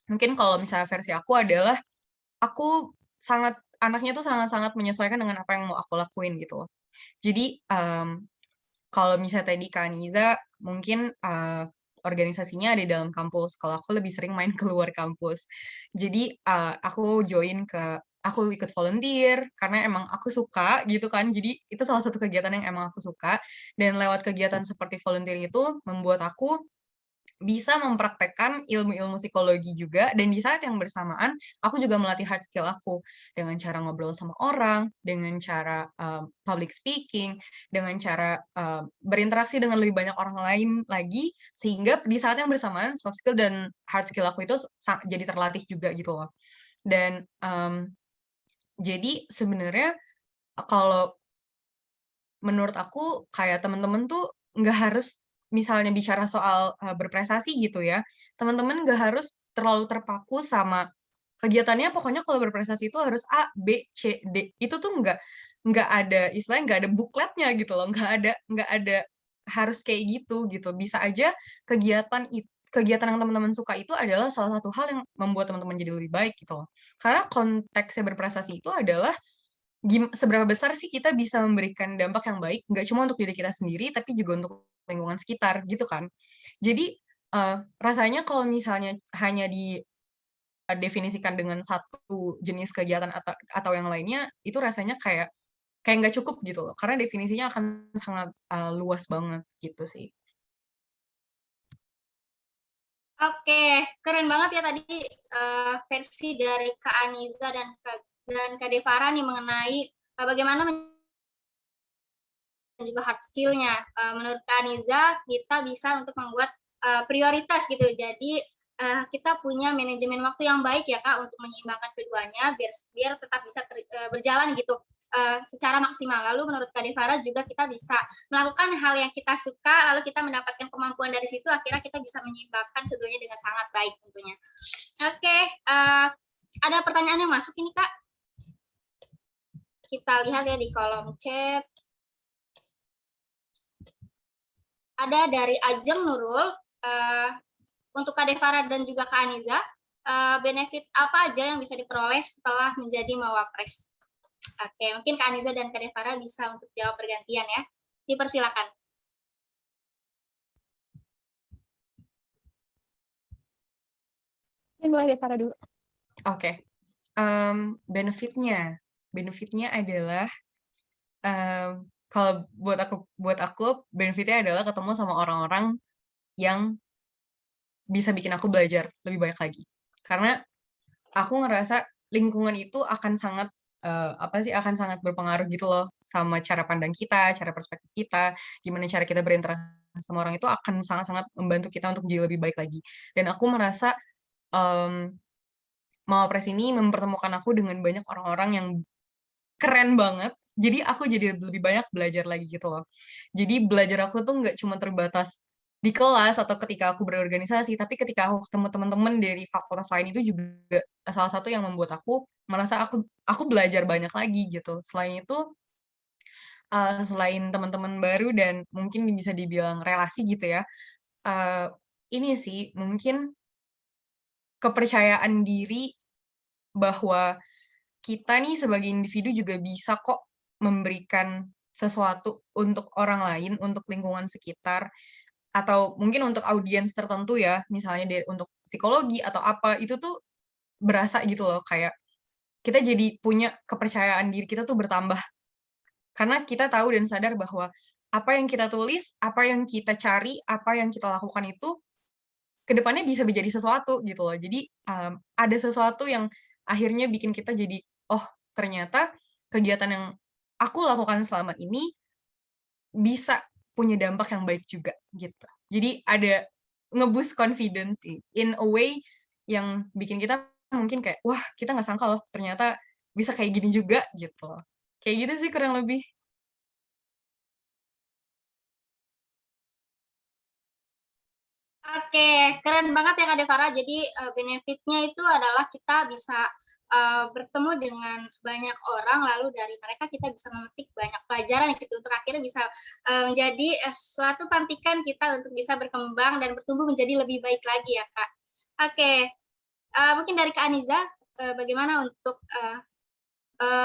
mungkin kalau misalnya versi aku adalah, aku anaknya tuh sangat-sangat menyesuaikan dengan apa yang mau aku lakuin gitu loh. Jadi, kalau misalnya tadi Kak Niza mungkin, organisasinya ada di dalam kampus, kalau aku lebih sering main keluar kampus. Jadi, aku ikut volunteer karena emang aku suka gitu kan, jadi itu salah satu kegiatan yang emang aku suka, dan lewat kegiatan seperti volunteer itu membuat aku bisa mempraktekkan ilmu-ilmu psikologi juga, dan di saat yang bersamaan aku juga melatih hard skill aku dengan cara ngobrol sama orang, dengan cara public speaking, dengan cara berinteraksi dengan lebih banyak orang lain lagi, sehingga di saat yang bersamaan soft skill dan hard skill aku itu jadi terlatih juga gitu loh. Dan jadi sebenarnya kalau menurut aku kayak temen-temen tuh nggak harus misalnya bicara soal, berprestasi gitu ya, teman-teman nggak harus terlalu terpaku sama kegiatannya, pokoknya kalau berprestasi itu harus A, B, C, D. Itu tuh nggak ada istilahnya nggak ada bukletnya gitu loh, nggak ada harus kayak gitu. Bisa aja kegiatan yang teman-teman suka itu adalah salah satu hal yang membuat teman-teman jadi lebih baik gitu loh. Karena konteksnya berprestasi itu adalah seberapa besar sih kita bisa memberikan dampak yang baik, nggak cuma untuk diri kita sendiri, tapi juga untuk lingkungan sekitar, gitu kan. Jadi, rasanya kalau misalnya hanya didefinisikan dengan satu jenis kegiatan atau yang lainnya, itu rasanya kayak kayak nggak cukup gitu loh, karena definisinya akan sangat, luas banget, gitu sih. Oke, keren banget ya tadi versi dari Kak Aniza dan Kak Devara nih mengenai bagaimana dan juga hard skill-nya. Menurut Kak Aniza, kita bisa untuk membuat prioritas gitu. Jadi kita punya manajemen waktu yang baik ya Kak untuk menyeimbangkan keduanya biar tetap bisa berjalan gitu secara maksimal. Lalu menurut Kak Devara juga kita bisa melakukan hal yang kita suka, lalu kita mendapatkan kemampuan dari situ, akhirnya kita bisa menyeimbangkan keduanya dengan sangat baik tentunya. Oke, ada pertanyaan yang masuk ini Kak. Kita lihat ya di kolom chat. Ada dari Ajeng Nurul, untuk Kak Devara dan juga Kak Aniza, benefit apa aja yang bisa diperoleh setelah menjadi Mawapres? Oke, mungkin Kak Aniza dan Kak Devara bisa untuk jawab bergantian ya. Dipersilakan. Mungkin boleh Devara dulu. Oke. Benefitnya adalah, kalau buat aku benefitnya adalah ketemu sama orang-orang yang bisa bikin aku belajar lebih banyak lagi. Karena aku ngerasa lingkungan itu akan sangat, akan sangat berpengaruh gitu loh sama cara pandang kita, cara perspektif kita, gimana cara kita berinteraksi sama orang itu akan sangat-sangat membantu kita untuk jadi lebih baik lagi. Dan aku merasa, mmm, Mawapres ini mempertemukan aku dengan banyak orang-orang yang keren banget, jadi aku jadi lebih banyak belajar lagi gitu loh. Jadi belajar aku tuh nggak cuma terbatas di kelas atau ketika aku berorganisasi, tapi ketika aku ketemu teman-teman dari fakultas lain itu juga salah satu yang membuat aku merasa aku belajar banyak lagi gitu. Selain itu, selain teman-teman baru dan mungkin bisa dibilang relasi gitu ya, ini sih mungkin kepercayaan diri bahwa kita nih sebagai individu juga bisa kok memberikan sesuatu untuk orang lain, untuk lingkungan sekitar, atau mungkin untuk audiens tertentu ya, misalnya untuk psikologi atau apa, itu tuh berasa gitu loh, kayak kita jadi punya kepercayaan diri kita tuh bertambah. Karena kita tahu dan sadar bahwa apa yang kita tulis, apa yang kita cari, apa yang kita lakukan itu kedepannya bisa menjadi sesuatu gitu loh. Jadi ada sesuatu yang akhirnya bikin kita jadi, oh ternyata kegiatan yang aku lakukan selama ini bisa punya dampak yang baik juga gitu. Jadi ada nge-boost confidence sih, in a way yang bikin kita mungkin kayak, wah kita nggak sangka loh ternyata bisa kayak gini juga gitu loh. Kayak gitu sih kurang lebih. Oke, keren banget ya Kak Devara. Jadi benefitnya itu adalah kita bisa bertemu dengan banyak orang, lalu dari mereka kita bisa memetik banyak pelajaran gitu untuk akhirnya bisa menjadi suatu pantikan kita untuk bisa berkembang dan bertumbuh menjadi lebih baik lagi ya Kak. Oke, mungkin dari Kak Aniza, bagaimana untuk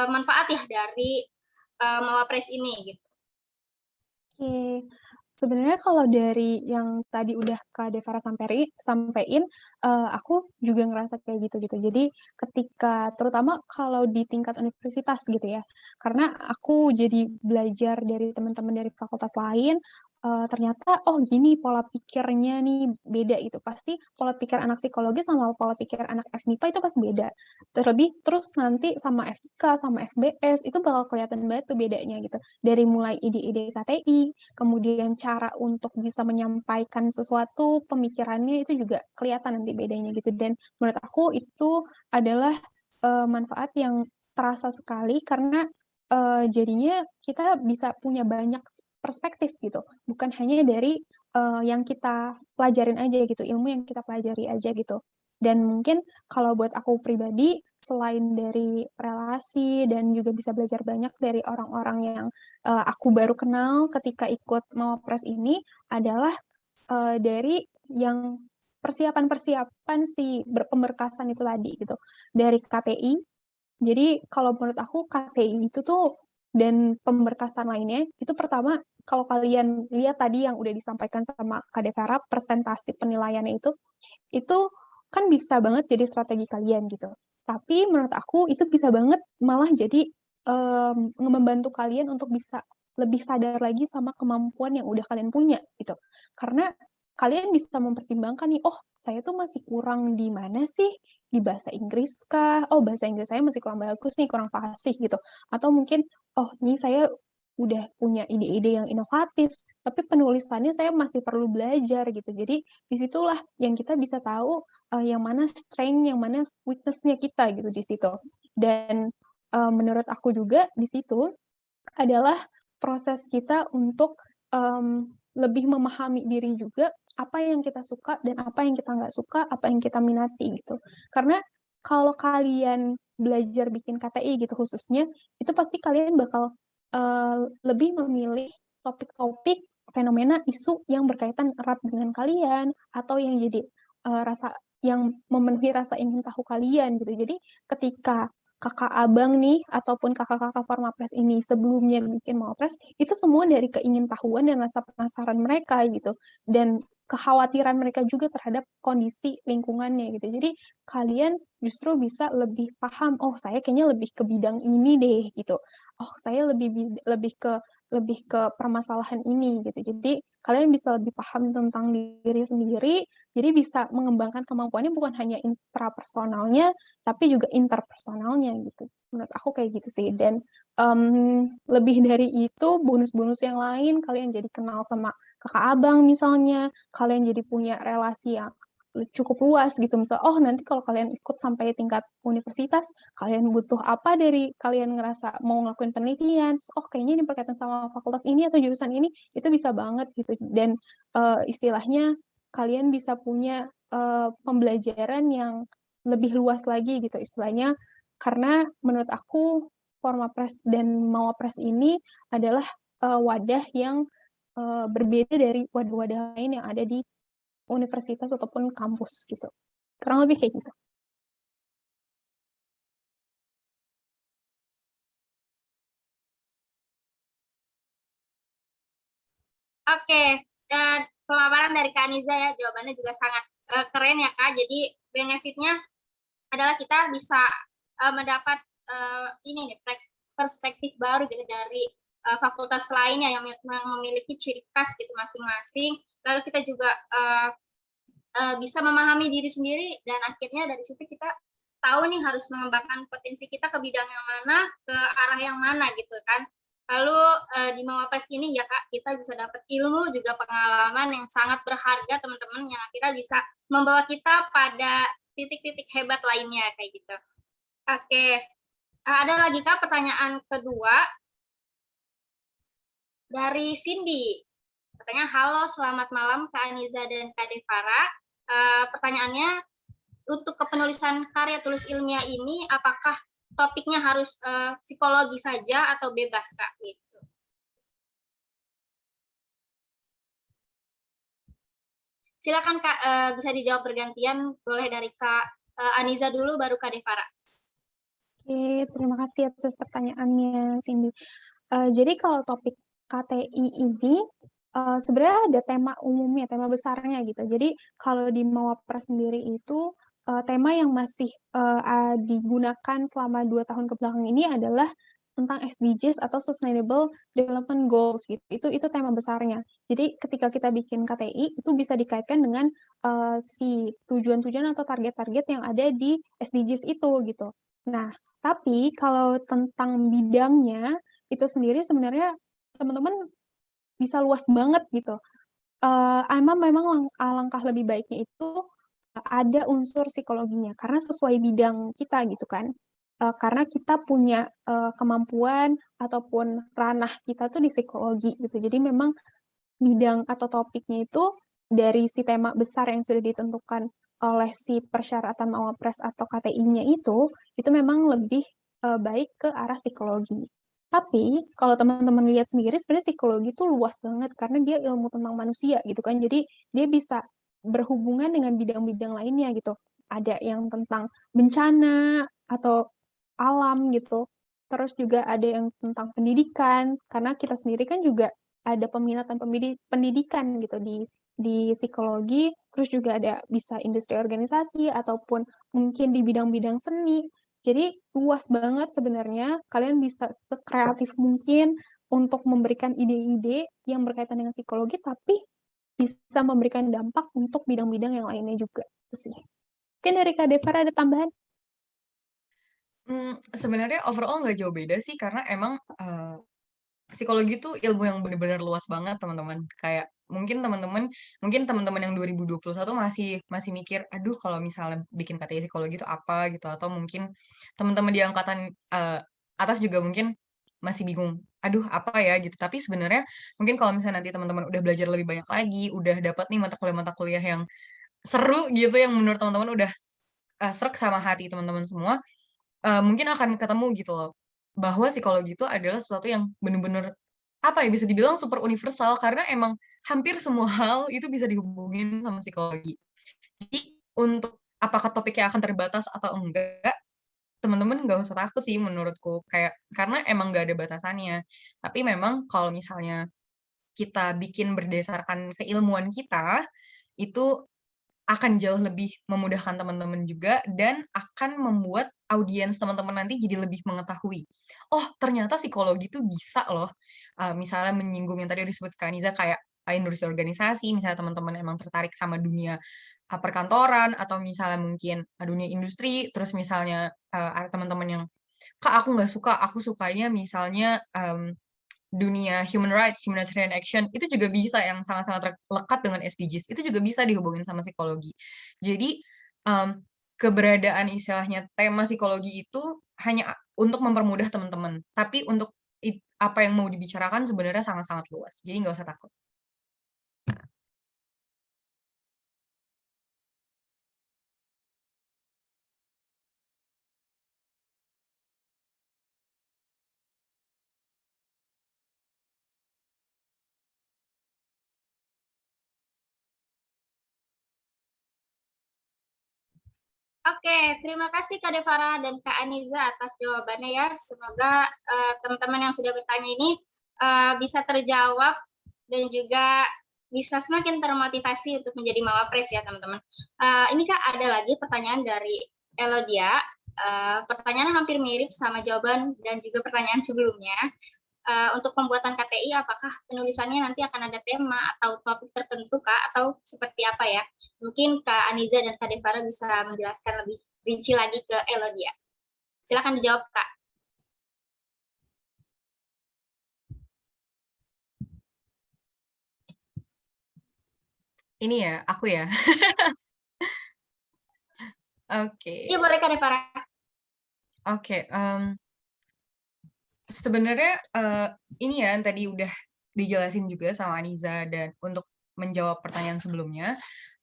manfaat ya dari Mawapres ini gitu. Oke, sebenarnya kalau dari yang tadi udah Kak Devara sampein, aku juga ngerasa kayak gitu. Jadi ketika terutama kalau di tingkat universitas gitu ya, karena aku jadi belajar dari teman-teman dari fakultas lain, ternyata, oh gini pola pikirnya nih beda gitu. Pasti pola pikir anak psikologi sama pola pikir anak FMIPA itu pasti beda. Terlebih terus nanti sama FIK, sama FBS, itu bakal kelihatan banget tuh bedanya gitu. Dari mulai ide-ide KTI, kemudian cara untuk bisa menyampaikan sesuatu, pemikirannya itu juga kelihatan nanti bedanya gitu. Dan menurut aku itu adalah manfaat yang terasa sekali karena jadinya kita bisa punya banyak perspektif gitu, bukan hanya dari yang kita pelajarin aja gitu, ilmu yang kita pelajari aja gitu. Dan mungkin kalau buat aku pribadi, selain dari relasi dan juga bisa belajar banyak dari orang-orang yang aku baru kenal ketika ikut Mawapres ini adalah dari yang persiapan-persiapan si pemberkasan itu tadi gitu. Dari KTI, jadi kalau menurut aku KTI itu tuh dan pemberkasan lainnya, itu pertama kalau kalian lihat tadi yang udah disampaikan sama Kak Devara, presentasi penilaiannya itu kan bisa banget jadi strategi kalian gitu. Tapi menurut aku itu bisa banget malah jadi membantu kalian untuk bisa lebih sadar lagi sama kemampuan yang udah kalian punya gitu. Karena kalian bisa mempertimbangkan nih, oh saya tuh masih kurang di mana sih? Di bahasa Inggris kah? Oh bahasa Inggris saya masih kurang bagus nih, kurang fasih gitu. Atau mungkin, oh ini saya udah punya ide-ide yang inovatif, tapi penulisannya saya masih perlu belajar gitu. Jadi disitulah yang kita bisa tahu yang mana strength, yang mana weakness-nya kita gitu di situ. Dan menurut aku juga di situ adalah proses kita untuk lebih memahami diri juga apa yang kita suka dan apa yang kita nggak suka, apa yang kita minati gitu. Karena kalau kalian belajar bikin KTI gitu khususnya, itu pasti kalian bakal lebih memilih topik-topik fenomena isu yang berkaitan erat dengan kalian atau yang jadi rasa yang memenuhi rasa ingin tahu kalian gitu. Jadi ketika kakak abang nih ataupun kakak-kakak Formapres ini sebelumnya bikin Mawapres itu semua dari keingintahuan dan rasa penasaran mereka gitu dan kekhawatiran mereka juga terhadap kondisi lingkungannya gitu. Jadi kalian justru bisa lebih paham, oh saya kayaknya lebih ke bidang ini deh gitu. Oh saya lebih ke permasalahan ini gitu. Jadi kalian bisa lebih paham tentang diri sendiri, jadi bisa mengembangkan kemampuannya bukan hanya intrapersonalnya, tapi juga interpersonalnya gitu. Menurut aku kayak gitu sih. Dan lebih dari itu, bonus-bonus yang lain, kalian jadi kenal sama kakak abang misalnya, kalian jadi punya relasi yang cukup luas gitu. Misal, oh nanti kalau kalian ikut sampai tingkat universitas, kalian butuh apa dari kalian ngerasa mau ngelakuin penelitian, oh kayaknya ini berkaitan sama fakultas ini atau jurusan ini, itu bisa banget gitu. Dan istilahnya kalian bisa punya pembelajaran yang lebih luas lagi gitu istilahnya karena menurut aku Formapres dan Mawapres ini adalah wadah yang berbeda dari wadah-wadah lain yang ada di universitas ataupun kampus gitu. Kurang lebih kayak gitu. Oke, pemaparan dari Kak Aniza ya, jawabannya juga sangat keren ya Kak. Jadi benefitnya adalah kita bisa mendapat ini nih perspektif baru gitu dari fakultas lainnya yang memiliki ciri khas gitu masing-masing. Lalu kita juga bisa memahami diri sendiri, dan akhirnya dari situ kita tahu nih harus mengembangkan potensi kita ke bidang yang mana, ke arah yang mana gitu kan. Lalu di Mawapres ini ya Kak, kita bisa dapat ilmu juga pengalaman yang sangat berharga teman-teman, yang akhirnya bisa membawa kita pada titik-titik hebat lainnya kayak gitu. Oke, ada lagi Kak pertanyaan kedua dari Cindy. Katanya, halo selamat malam Kak Aniza dan Kak Devara. Pertanyaannya, untuk kepenulisan karya tulis ilmiah ini, apakah topiknya harus psikologi saja atau bebas Kak? Gitu. Silakan Kak, bisa dijawab bergantian, boleh dari Kak Aniza dulu, baru Kak Devara. Oke, terima kasih atas pertanyaannya, Cindy. Jadi kalau topik KTI ini sebenarnya ada tema umumnya, tema besarnya gitu. Jadi kalau di Mawapres sendiri itu tema yang masih digunakan selama 2 tahun kebelakang ini adalah tentang SDGs atau Sustainable Development Goals gitu. Itu tema besarnya. Jadi ketika kita bikin KTI itu bisa dikaitkan dengan si tujuan-tujuan atau target-target yang ada di SDGs itu gitu. Nah, tapi kalau tentang bidangnya itu sendiri sebenarnya teman-teman bisa luas banget gitu. Memang alangkah lebih baiknya itu ada unsur psikologinya karena sesuai bidang kita gitu kan. Karena kita punya kemampuan ataupun ranah kita tuh di psikologi gitu. Jadi memang bidang atau topiknya itu dari si tema besar yang sudah ditentukan oleh si persyaratan Mawapres atau KTI-nya itu memang lebih baik ke arah psikologi. Tapi kalau teman-teman lihat sendiri sebenarnya psikologi itu luas banget karena dia ilmu tentang manusia gitu kan. Jadi dia bisa berhubungan dengan bidang-bidang lainnya gitu. Ada yang tentang bencana atau alam gitu. Terus juga ada yang tentang pendidikan karena kita sendiri kan juga ada peminatan pendidikan gitu di psikologi, terus juga ada bisa industri organisasi ataupun mungkin di bidang-bidang seni. Jadi luas banget sebenarnya, kalian bisa sekreatif mungkin untuk memberikan ide-ide yang berkaitan dengan psikologi, tapi bisa memberikan dampak untuk bidang-bidang yang lainnya juga. Itu sih. Mungkin dari Kak Devara ada tambahan? Sebenarnya overall nggak jauh beda sih, karena emang psikologi itu ilmu yang benar-benar luas banget teman-teman. Kayak mungkin teman-teman yang 2021 masih mikir, aduh kalau misalnya bikin KTI psikologi itu apa gitu, atau mungkin teman-teman di angkatan atas juga mungkin masih bingung, aduh apa ya gitu. Tapi sebenarnya mungkin kalau misalnya nanti teman-teman udah belajar lebih banyak lagi, udah dapat nih mata kuliah yang seru gitu, yang menurut teman-teman udah sreg sama hati teman-teman semua, mungkin akan ketemu gitu loh, bahwa psikologi itu adalah sesuatu yang bener-bener, apa ya, bisa dibilang super universal karena emang hampir semua hal itu bisa dihubungin sama psikologi. Jadi untuk apakah topiknya akan terbatas atau enggak, teman-teman nggak usah takut sih menurutku, kayak karena emang nggak ada batasannya. Tapi memang kalau misalnya kita bikin berdasarkan keilmuan kita, itu akan jauh lebih memudahkan teman-teman juga dan akan membuat audiens teman-teman nanti jadi lebih mengetahui, "Oh, ternyata psikologi itu bisa loh." Misalnya menyinggung yang tadi disebut Kak Niza kayak, industri organisasi, misalnya teman-teman emang tertarik sama dunia, perkantoran atau misalnya mungkin, dunia industri, terus misalnya, ada teman-teman yang, "Kak, aku nggak suka, aku sukanya misalnya, dunia human rights, humanitarian action, itu juga bisa yang sangat-sangat lekat dengan SDGs, itu juga bisa dihubungin sama psikologi. Jadi, mmm, keberadaan istilahnya tema psikologi itu hanya untuk mempermudah teman-teman, tapi untuk apa yang mau dibicarakan sebenarnya sangat-sangat luas, jadi nggak usah takut. Oke, terima kasih Kak Devara dan Kak Aniza atas jawabannya ya. Semoga teman-teman yang sudah bertanya ini bisa terjawab dan juga bisa semakin termotivasi untuk menjadi Mawapres ya teman-teman. Ini Kak ada lagi pertanyaan dari Elodia. Pertanyaannya hampir mirip sama jawaban dan juga pertanyaan sebelumnya. untuk pembuatan KTI, apakah penulisannya nanti akan ada tema atau topik tertentu, Kak, atau seperti apa ya? Mungkin Kak Aniza dan Kak Devara bisa menjelaskan lebih rinci lagi ke Elodia. Silakan dijawab, Kak. Ini ya, aku ya. Oke. Iya, boleh Kak Devara. Oke, sebenarnya ini ya yang tadi udah dijelasin juga sama Aniza, dan untuk menjawab pertanyaan sebelumnya,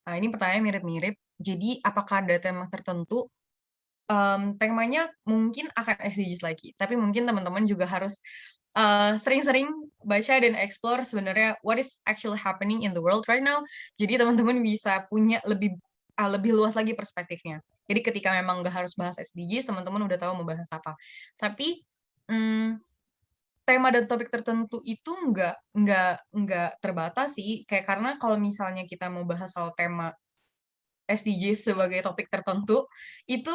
ini pertanyaan mirip-mirip. Jadi apakah ada tema tertentu? Temanya mungkin akan SDGs lagi, tapi mungkin teman-teman juga harus sering-sering baca dan explore sebenarnya what is actually happening in the world right now. Jadi teman-teman bisa punya lebih luas lagi perspektifnya. Jadi ketika memang nggak harus bahas SDGs, teman-teman udah tahu mau bahas apa. Tapi tema dan topik tertentu itu nggak terbatas sih. Kayak karena kalau misalnya kita mau bahas soal tema SDGs sebagai topik tertentu, itu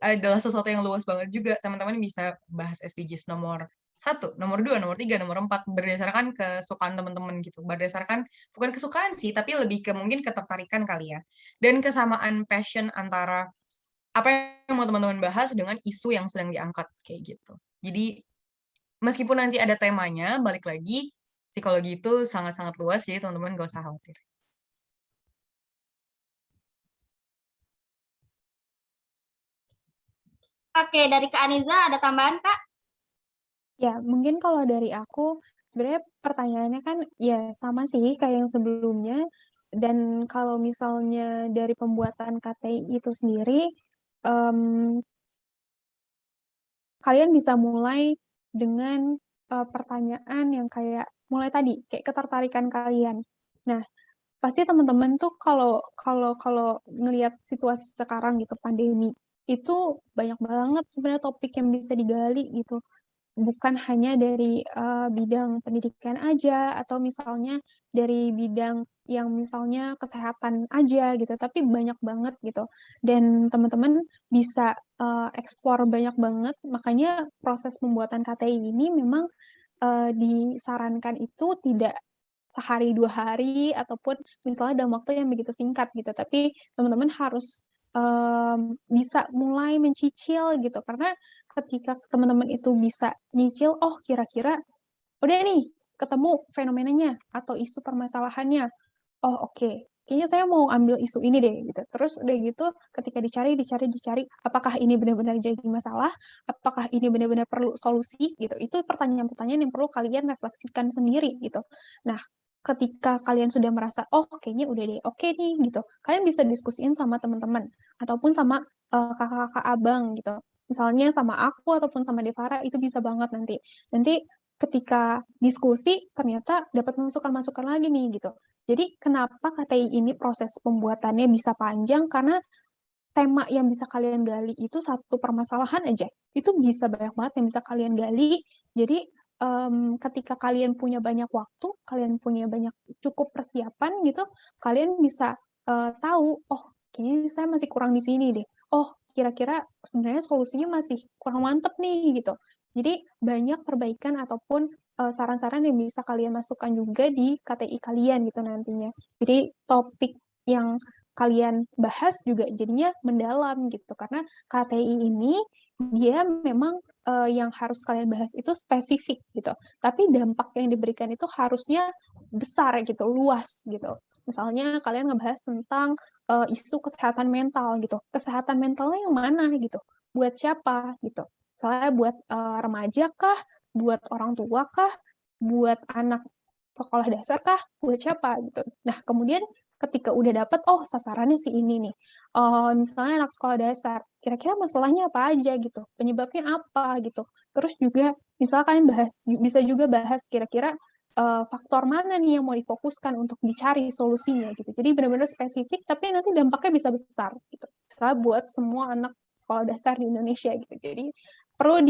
adalah sesuatu yang luas banget juga. Teman-teman bisa bahas SDGs nomor 1, nomor 2, nomor 3, nomor 4, berdasarkan kesukaan teman-teman gitu. Berdasarkan, bukan kesukaan sih, tapi lebih ke mungkin ketertarikan kali ya. Dan kesamaan passion antara apa yang mau teman-teman bahas dengan isu yang sedang diangkat, kayak gitu. Jadi, meskipun nanti ada temanya, balik lagi, psikologi itu sangat-sangat luas, jadi teman-teman gak usah khawatir. Oke, dari Kak Aniza ada tambahan, Kak? Ya, mungkin kalau dari aku, sebenarnya pertanyaannya kan ya sama sih kayak yang sebelumnya. Dan kalau misalnya dari pembuatan KTI itu sendiri, kalian bisa mulai dengan pertanyaan yang kayak mulai tadi, kayak ketertarikan kalian. Nah, pasti teman-teman tuh kalau ngelihat situasi sekarang gitu, pandemi, itu banyak banget sebenarnya topik yang bisa digali gitu. Bukan hanya dari bidang pendidikan aja, atau misalnya dari bidang yang misalnya kesehatan aja gitu, tapi banyak banget gitu. Dan teman-teman bisa eksplor banyak banget, makanya proses pembuatan KTI ini memang disarankan itu tidak sehari 2 hari, ataupun misalnya dalam waktu yang begitu singkat gitu, tapi teman-teman harus bisa mulai mencicil gitu, karena ketika teman-teman itu bisa nyicil, oh kira-kira udah nih ketemu fenomenanya atau isu permasalahannya, oh oke, kayaknya saya mau ambil isu ini deh gitu. Terus udah gitu ketika dicari, apakah ini benar-benar jadi masalah, apakah ini benar-benar perlu solusi gitu. Itu pertanyaan-pertanyaan yang perlu kalian refleksikan sendiri gitu. Nah, ketika kalian sudah merasa, oh kayaknya udah deh, oke nih gitu, kalian bisa diskusiin sama teman-teman ataupun sama kakak-kakak abang gitu. Misalnya sama aku ataupun sama Devara, itu bisa banget nanti. Nanti ketika diskusi ternyata dapat masukan-masukan lagi nih gitu. Jadi kenapa KTI ini proses pembuatannya bisa panjang, karena tema yang bisa kalian gali itu satu permasalahan aja. Itu bisa banyak banget yang bisa kalian gali. Jadi ketika kalian punya banyak waktu, kalian punya banyak cukup persiapan gitu, kalian bisa tahu, oh kayaknya saya masih kurang di sini deh. Oh kira-kira sebenarnya solusinya masih kurang mantep nih gitu. Jadi banyak perbaikan ataupun saran-saran yang bisa kalian masukkan juga di KTI kalian gitu nantinya. Jadi topik yang kalian bahas juga jadinya mendalam gitu, karena KTI ini dia memang yang harus kalian bahas itu spesifik gitu, tapi dampak yang diberikan itu harusnya besar gitu, luas gitu. Misalnya kalian ngebahas tentang isu kesehatan mental gitu, kesehatan mentalnya yang mana gitu, buat siapa gitu. Misalnya buat remaja kah, buat orang tua kah, buat anak sekolah dasar kah, buat siapa gitu. Nah, kemudian ketika udah dapet, oh sasarannya si ini nih. Misalnya anak sekolah dasar, kira-kira masalahnya apa aja gitu, penyebabnya apa gitu. Terus juga misalkan bisa juga bahas kira-kira faktor mana nih yang mau difokuskan untuk dicari solusinya gitu. Jadi benar-benar spesifik, tapi nanti dampaknya bisa besar gitu. Misalnya buat semua anak sekolah dasar di Indonesia gitu. Jadi perlu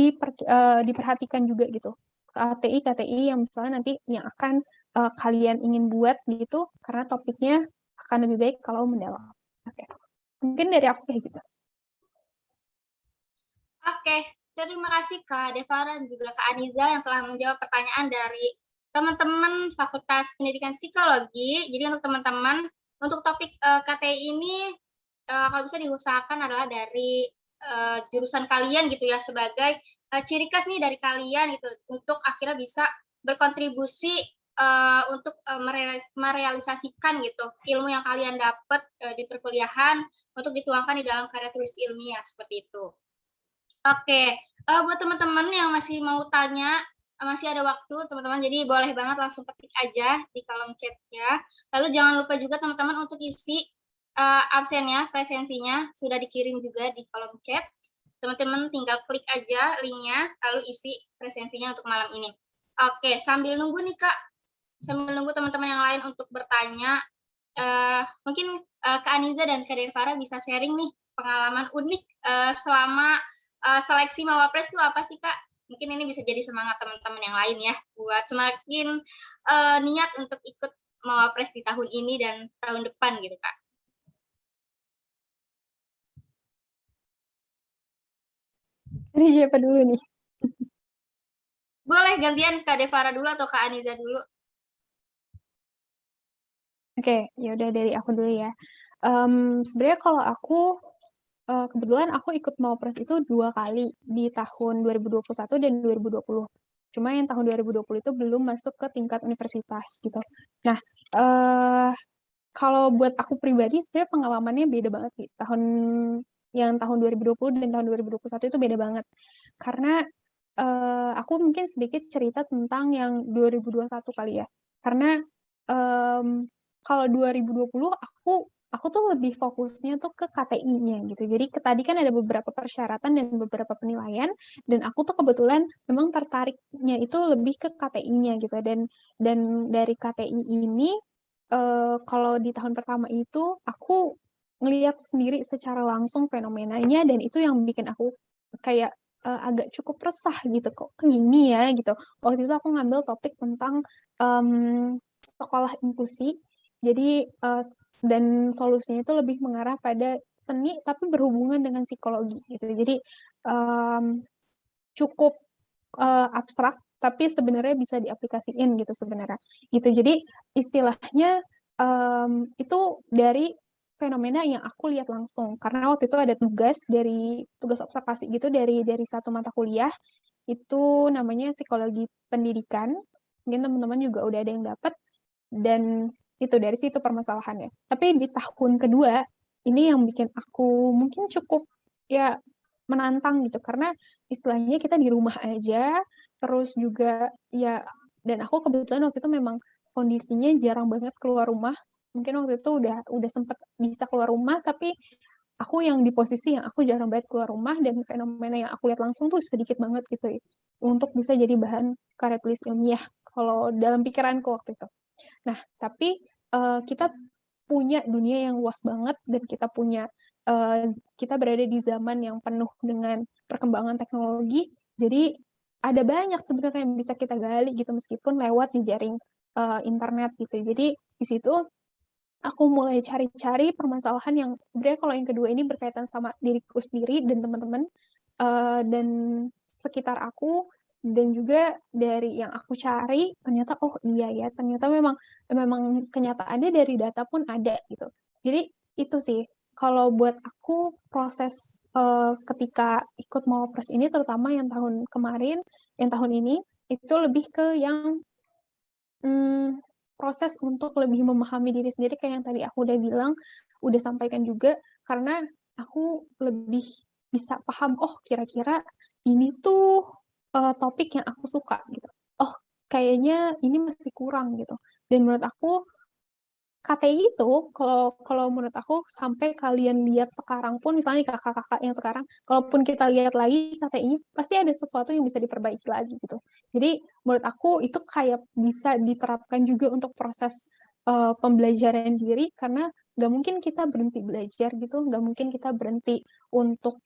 diperhatikan juga gitu. KTI yang misalnya nanti yang akan kalian ingin buat gitu, karena topiknya akan lebih baik kalau mendalam. Oke. Mungkin dari aku kayak gitu. Oke, terima kasih Kak Devara dan juga Kak Aniza yang telah menjawab pertanyaan dari teman-teman Fakultas Pendidikan Psikologi. Jadi untuk teman-teman, untuk topik KTI ini kalau bisa diusahakan adalah dari jurusan kalian gitu ya, sebagai ciri khas nih dari kalian gitu, untuk akhirnya bisa berkontribusi untuk merealisasikan gitu ilmu yang kalian dapat di perkuliahan untuk dituangkan di dalam karya tulis ilmiah seperti itu. Oke, buat teman-teman yang masih mau tanya, masih ada waktu teman-teman, jadi boleh banget langsung ketik aja di kolom chat-nya. Lalu jangan lupa juga teman-teman untuk isi absennya, presensinya sudah dikirim juga di kolom chat. Teman-teman tinggal klik aja linknya, lalu isi presensinya untuk malam ini. Oke, sambil nunggu nih Kak, sambil nunggu teman-teman yang lain untuk bertanya, mungkin Kak Aniza dan Kak Devara bisa sharing nih pengalaman unik selama seleksi Mawapres itu apa sih Kak? Mungkin ini bisa jadi semangat teman-teman yang lain ya, buat semakin niat untuk ikut Mawapres di tahun ini dan tahun depan gitu Kak. Dari siapa dulu nih? Boleh gantian Kak Devara dulu atau Kak Aniza dulu. Oke, ya udah dari aku dulu ya. Sebenarnya kalau aku kebetulan aku ikut Mawapres itu 2 kali di tahun 2021 dan 2020. Cuma yang tahun 2020 itu belum masuk ke tingkat universitas gitu. Nah, kalau buat aku pribadi sebenarnya pengalamannya beda banget sih. Tahun 2020 dan tahun 2021 itu beda banget. Karena aku mungkin sedikit cerita tentang yang 2021 kali ya. Karena kalau 2020 aku tuh lebih fokusnya tuh ke KTI-nya gitu. Jadi tadi kan ada beberapa persyaratan dan beberapa penilaian, dan aku tuh kebetulan memang tertariknya itu lebih ke KTI-nya gitu. Dan dari KTI ini kalau di tahun pertama itu aku ngelihat sendiri secara langsung fenomenanya, dan itu yang bikin aku kayak agak cukup resah gitu, kok gini ya gitu. Waktu itu aku ngambil topik tentang sekolah inklusi. Jadi dan solusinya itu lebih mengarah pada seni tapi berhubungan dengan psikologi gitu. Jadi cukup abstrak tapi sebenarnya bisa diaplikasiin gitu sebenarnya. Gitu. Jadi istilahnya itu dari fenomena yang aku lihat langsung, karena waktu itu ada tugas observasi gitu dari satu mata kuliah, itu namanya psikologi pendidikan. Mungkin teman-teman juga udah ada yang dapat, dan itu dari situ permasalahannya. Tapi di tahun kedua ini yang bikin aku mungkin cukup ya menantang gitu, karena istilahnya kita di rumah aja, terus juga ya, dan aku kebetulan waktu itu memang kondisinya jarang banget keluar rumah. Mungkin waktu itu udah sempat bisa keluar rumah, tapi aku yang di posisi yang aku jarang banget keluar rumah, dan fenomena yang aku lihat langsung tuh sedikit banget gitu ya, untuk bisa jadi bahan karya tulis ilmiah kalau dalam pikiranku waktu itu. Nah, tapi kita punya dunia yang luas banget, dan kita berada di zaman yang penuh dengan perkembangan teknologi. Jadi ada banyak sebenarnya yang bisa kita gali gitu, meskipun lewat jejaring internet gitu. Jadi di situ aku mulai cari-cari permasalahan yang sebenarnya kalau yang kedua ini berkaitan sama diriku sendiri dan teman-teman dan sekitar aku, dan juga dari yang aku cari ternyata oh iya ya, ternyata memang kenyataannya dari data pun ada gitu. Jadi itu sih kalau buat aku proses ketika ikut Mawapres ini, terutama yang tahun kemarin, yang tahun ini, itu lebih ke yang proses untuk lebih memahami diri sendiri, kayak yang tadi aku udah bilang, udah sampaikan juga, karena aku lebih bisa paham, oh kira-kira ini tuh topik yang aku suka gitu. Oh, kayaknya ini masih kurang gitu. Dan menurut aku KTI itu, kalau menurut aku, sampai kalian lihat sekarang pun, misalnya kakak-kakak yang sekarang, kalaupun kita lihat lagi KTI-nya, pasti ada sesuatu yang bisa diperbaiki lagi gitu. Jadi menurut aku itu kayak bisa diterapkan juga untuk proses pembelajaran diri, karena nggak mungkin kita berhenti belajar gitu, nggak mungkin kita berhenti untuk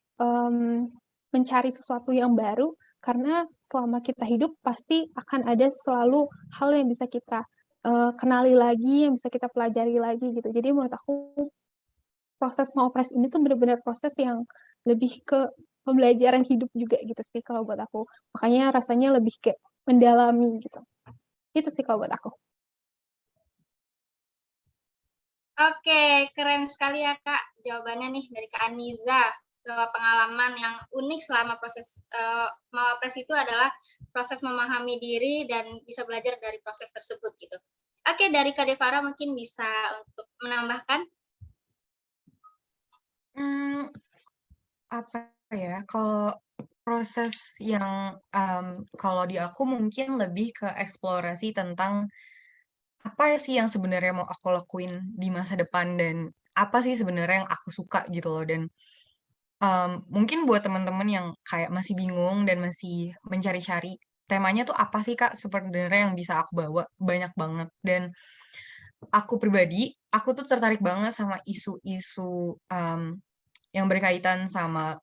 mencari sesuatu yang baru, karena selama kita hidup pasti akan ada selalu hal yang bisa kita kenali lagi, yang bisa kita pelajari lagi gitu. Jadi menurut aku proses Mawapres ini tuh benar-benar proses yang lebih ke pembelajaran hidup juga gitu sih kalau buat aku. Makanya rasanya lebih kayak mendalami gitu. Itu sih kalau buat aku. Oke, keren sekali ya Kak jawabannya nih dari Kak Aniza. Bahwa pengalaman yang unik selama proses mawapres itu adalah proses memahami diri dan bisa belajar dari proses tersebut gitu. Oke, dari Kak Devara mungkin bisa untuk menambahkan. Apa ya, kalau proses yang kalau di aku mungkin lebih ke eksplorasi tentang apa sih yang sebenarnya mau aku lakuin di masa depan dan apa sih sebenarnya yang aku suka gitu loh. Dan mungkin buat teman-teman yang kayak masih bingung dan masih mencari-cari temanya tuh apa sih Kak sebenarnya yang bisa aku bawa, banyak banget. Dan aku pribadi, aku tuh tertarik banget sama isu-isu yang berkaitan sama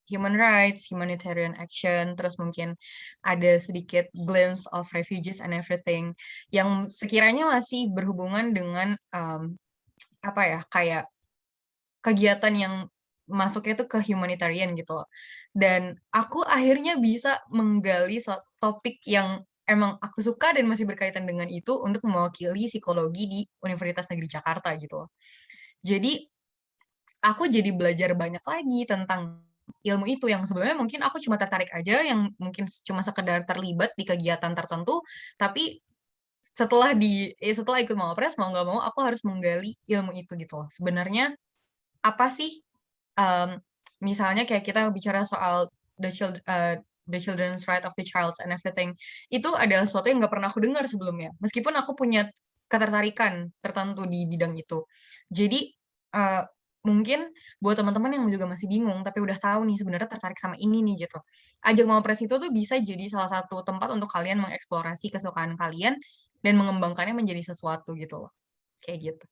human rights, humanitarian action, terus mungkin ada sedikit glimpse of refugees and everything yang sekiranya masih berhubungan dengan apa ya, kayak kegiatan yang masuknya tuh ke humanitarian gitu loh. Dan aku akhirnya bisa menggali topik yang emang aku suka dan masih berkaitan dengan itu untuk mewakili psikologi di Universitas Negeri Jakarta gitu loh. Jadi aku jadi belajar banyak lagi tentang ilmu itu yang sebelumnya mungkin aku cuma tertarik aja, yang mungkin cuma sekedar terlibat di kegiatan tertentu, tapi setelah ikut Mawapres, mau nggak mau aku harus menggali ilmu itu gitu loh. Sebenarnya apa sih, mmm, misalnya kayak kita bicara soal the children's right of the childs and everything, itu adalah sesuatu yang nggak pernah aku dengar sebelumnya, meskipun aku punya ketertarikan tertentu di bidang itu. Jadi, eee, mungkin buat teman-teman yang juga masih bingung, tapi udah tahu nih sebenarnya tertarik sama ini nih gitu, ajang Mawapres itu tuh bisa jadi salah satu tempat untuk kalian mengeksplorasi kesukaan kalian dan mengembangkannya menjadi sesuatu gitu loh, kayak gitu.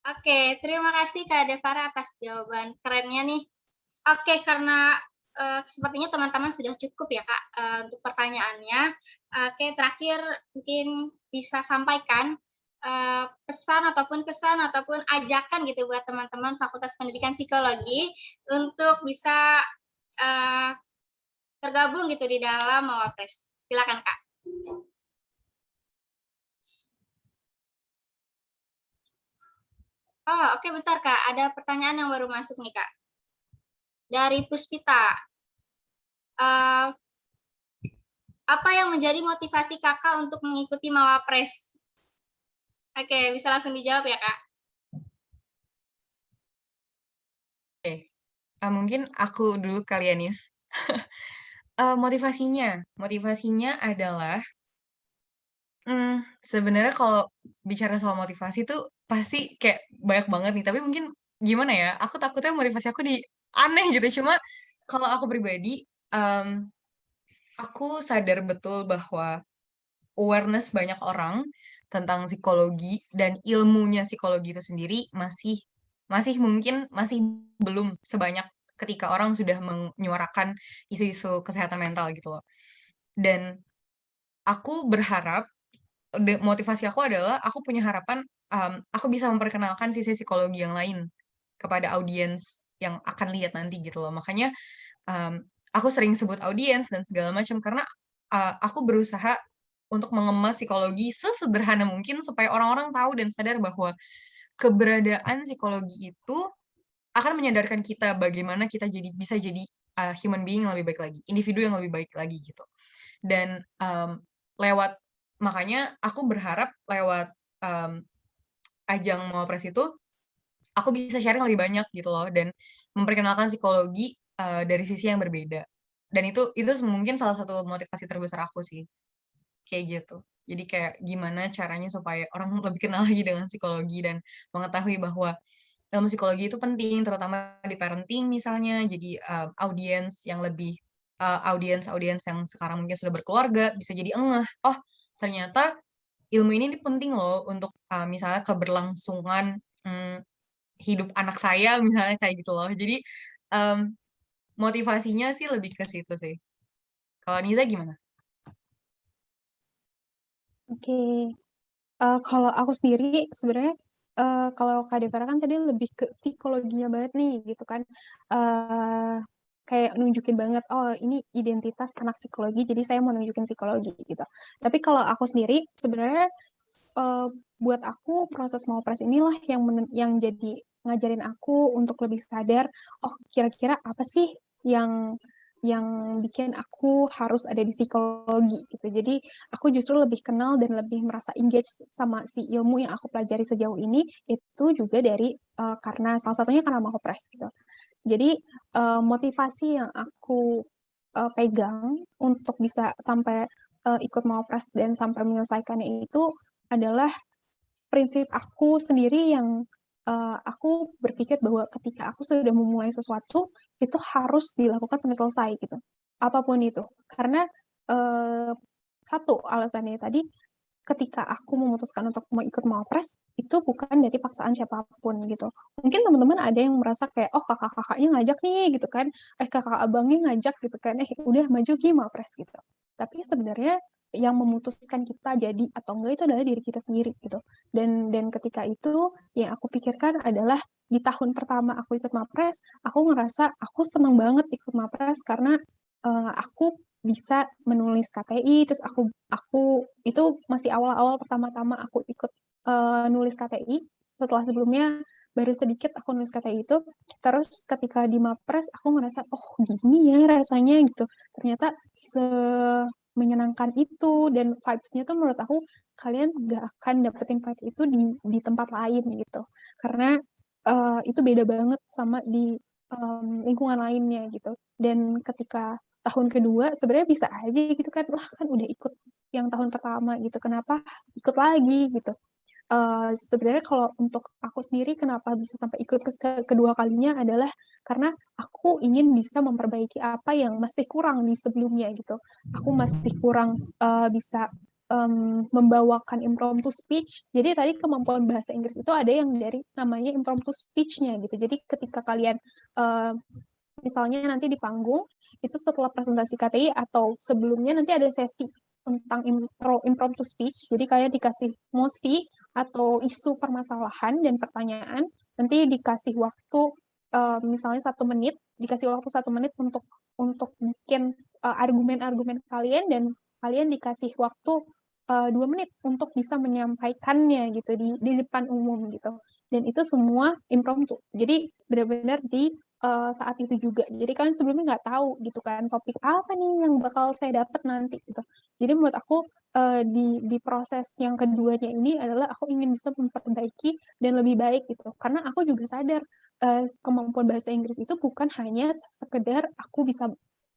Oke, terima kasih Kak Devara atas jawaban kerennya nih. Oke, karena sepertinya teman-teman sudah cukup ya Kak untuk pertanyaannya. Oke, terakhir mungkin bisa sampaikan pesan ataupun kesan ataupun ajakan gitu buat teman-teman Fakultas Pendidikan Psikologi untuk bisa tergabung gitu di dalam Mawapres. Silakan Kak. Oh, oke bentar Kak. Ada pertanyaan yang baru masuk nih Kak. Dari Puspita. Apa yang menjadi motivasi Kakak untuk mengikuti Mawapres? Oke, bisa langsung dijawab ya Kak. Oke, mungkin aku dulu kali ya, Nis. Motivasinya adalah, sebenarnya kalau bicara soal motivasi tuh pasti kayak banyak banget nih, tapi mungkin gimana ya, aku takutnya motivasi aku aneh gitu. Cuma kalau aku pribadi, aku sadar betul bahwa awareness banyak orang tentang psikologi dan ilmunya psikologi itu sendiri masih masih mungkin masih belum sebanyak ketika orang sudah menyuarakan isu-isu kesehatan mental gitu loh. Dan aku berharap motivasi aku adalah aku punya harapan, aku bisa memperkenalkan sisi psikologi yang lain kepada audiens yang akan lihat nanti gitu loh. Makanya, aku sering sebut audiens dan segala macam karena, aku berusaha untuk mengemas psikologi sesederhana mungkin supaya orang-orang tahu dan sadar bahwa keberadaan psikologi itu akan menyadarkan kita bagaimana kita bisa jadi, human being yang lebih baik lagi, individu yang lebih baik lagi gitu. Dan, lewat makanya aku berharap lewat, mmm, ajang Mawapres itu, aku bisa sharing lebih banyak gitu loh dan memperkenalkan psikologi, dari sisi yang berbeda. Dan itu mungkin salah satu motivasi terbesar aku sih, kayak gitu. Jadi kayak gimana caranya supaya orang lebih kenal lagi dengan psikologi dan mengetahui bahwa ilmu psikologi itu penting, terutama di parenting misalnya. Jadi, audiens yang lebih audiens-audiens yang sekarang mungkin sudah berkeluarga bisa jadi ngeh, "Oh, ternyata ilmu ini nih penting loh untuk, misalnya keberlangsungan, hidup anak saya," misalnya kayak gitu loh. Jadi, mmm, motivasinya sih lebih ke situ sih. Kalau Niza gimana? Oke. Kalau aku sendiri sebenarnya kalau Kak Devara kan tadi lebih ke psikologinya banget nih gitu kan, kayak nunjukin banget, "Oh ini identitas anak psikologi, jadi saya mau nunjukin psikologi," gitu. Tapi kalau aku sendiri sebenarnya, buat aku proses Mawapres inilah yang jadi ngajarin aku untuk lebih sadar, oh kira-kira apa sih yang bikin aku harus ada di psikologi gitu. Jadi aku justru lebih kenal dan lebih merasa engage sama si ilmu yang aku pelajari sejauh ini, itu juga dari, karena salah satunya karena Mawapres gitu. Jadi, motivasi yang aku, pegang untuk bisa sampai, ikut Mawapres dan sampai menyelesaikannya itu adalah prinsip aku sendiri yang, aku berpikir bahwa ketika aku sudah memulai sesuatu, itu harus dilakukan sampai selesai gitu, apapun itu. Karena, eee, satu alasannya tadi, ketika aku memutuskan untuk mau ikut Mawapres, itu bukan dari paksaan siapapun gitu. Mungkin teman-teman ada yang merasa kayak, oh kakak-kakaknya ngajak nih gitu kan, kakak abangnya ngajak gitu kan, udah maju gi Mawapres gitu. Tapi sebenarnya yang memutuskan kita jadi atau enggak itu adalah diri kita sendiri gitu. Dan ketika itu yang aku pikirkan adalah di tahun pertama aku ikut Mapres, aku ngerasa aku senang banget ikut Mapres karena aku bisa menulis KTI, terus aku itu masih awal-awal pertama-tama aku ikut nulis KTI, setelah sebelumnya baru sedikit aku nulis KTI itu, terus ketika di Mapres aku ngerasa, oh gini ya rasanya gitu, ternyata menyenangkan itu dan vibes-nya tuh menurut aku kalian gak akan dapetin vibe itu di tempat lain gitu. Karena itu beda banget sama di lingkungan lainnya gitu. Dan ketika tahun kedua sebenarnya bisa aja gitu kan, lah kan udah ikut yang tahun pertama gitu, kenapa ikut lagi gitu. Sebenarnya kalau untuk aku sendiri kenapa bisa sampai ikut kedua kalinya adalah karena aku ingin bisa memperbaiki apa yang masih kurang di sebelumnya gitu. Aku masih kurang bisa membawakan impromptu speech. Jadi tadi kemampuan bahasa Inggris itu ada yang dari namanya impromptu speech-nya gitu. Jadi ketika kalian misalnya nanti di panggung itu setelah presentasi KTI atau sebelumnya nanti ada sesi tentang impromptu speech. Jadi kayak dikasih mosi atau isu permasalahan dan pertanyaan, nanti dikasih waktu misalnya 1 menit, dikasih waktu 1 menit untuk bikin argumen-argumen kalian dan kalian dikasih waktu 2 menit untuk bisa menyampaikannya gitu di depan umum gitu. Dan itu semua impromptu. Jadi benar-benar di saat itu juga. Jadi kalian sebelumnya nggak tahu gitu kan topik apa nih yang bakal saya dapat nanti gitu. Jadi menurut aku di proses yang keduanya ini adalah aku ingin bisa memperbaiki dan lebih baik gitu. Karena aku juga sadar kemampuan bahasa Inggris itu bukan hanya sekedar aku bisa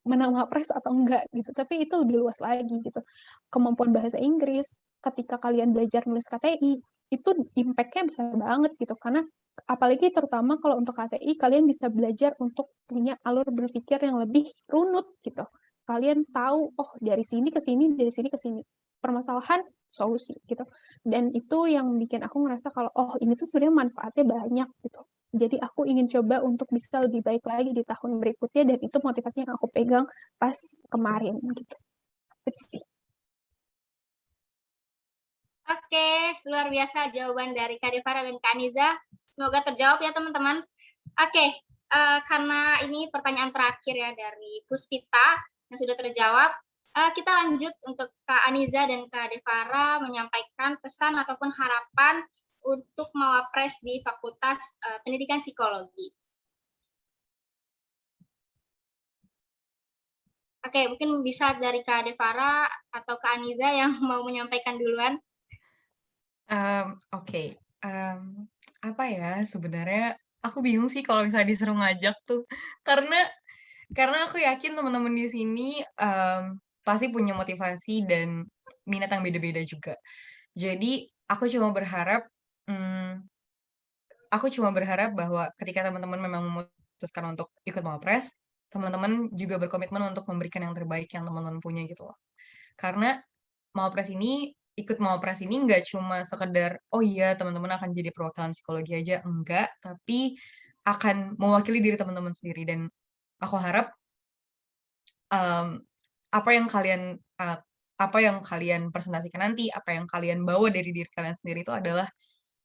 menang Wapres atau enggak gitu, tapi itu lebih luas lagi gitu. Kemampuan bahasa Inggris ketika kalian belajar nulis KTI itu impact-nya besar banget gitu karena apalagi terutama kalau untuk KTI kalian bisa belajar untuk punya alur berpikir yang lebih runut gitu. Kalian tahu oh dari sini ke sini, dari sini ke sini. Permasalahan, solusi gitu. Dan itu yang bikin aku ngerasa kalau oh ini tuh sebenarnya manfaatnya banyak gitu. Jadi aku ingin coba untuk bisa lebih baik lagi di tahun berikutnya dan itu motivasi yang aku pegang pas kemarin gitu. Itu sih. Oke, luar biasa jawaban dari Kak Devara dan Kak Aniza. Semoga terjawab ya teman-teman. Oke, karena ini pertanyaan terakhir ya dari Puspita yang sudah terjawab, kita lanjut untuk Kak Aniza dan Kak Devara menyampaikan pesan ataupun harapan untuk Mawapres di Fakultas Pendidikan Psikologi. Oke, mungkin bisa dari Kak Devara atau Kak Aniza yang mau menyampaikan duluan. Oke, apa ya, sebenarnya aku bingung sih kalau misalnya disuruh ngajak tuh. Karena aku yakin teman-teman di sini, pasti punya motivasi dan minat yang beda-beda juga. Jadi mmm, aku cuma berharap bahwa ketika teman-teman memang memutuskan untuk ikut Mawapres, teman-teman juga berkomitmen untuk memberikan yang terbaik yang teman-teman punya gitu loh. Karena ikut Mawapres ini nggak cuma sekedar, "Oh iya teman-teman akan jadi perwakilan psikologi aja," enggak, tapi akan mewakili diri teman-teman sendiri dan aku harap, mmm, apa yang kalian, eee, apa yang kalian presentasikan nanti, apa yang kalian bawa dari diri kalian sendiri itu adalah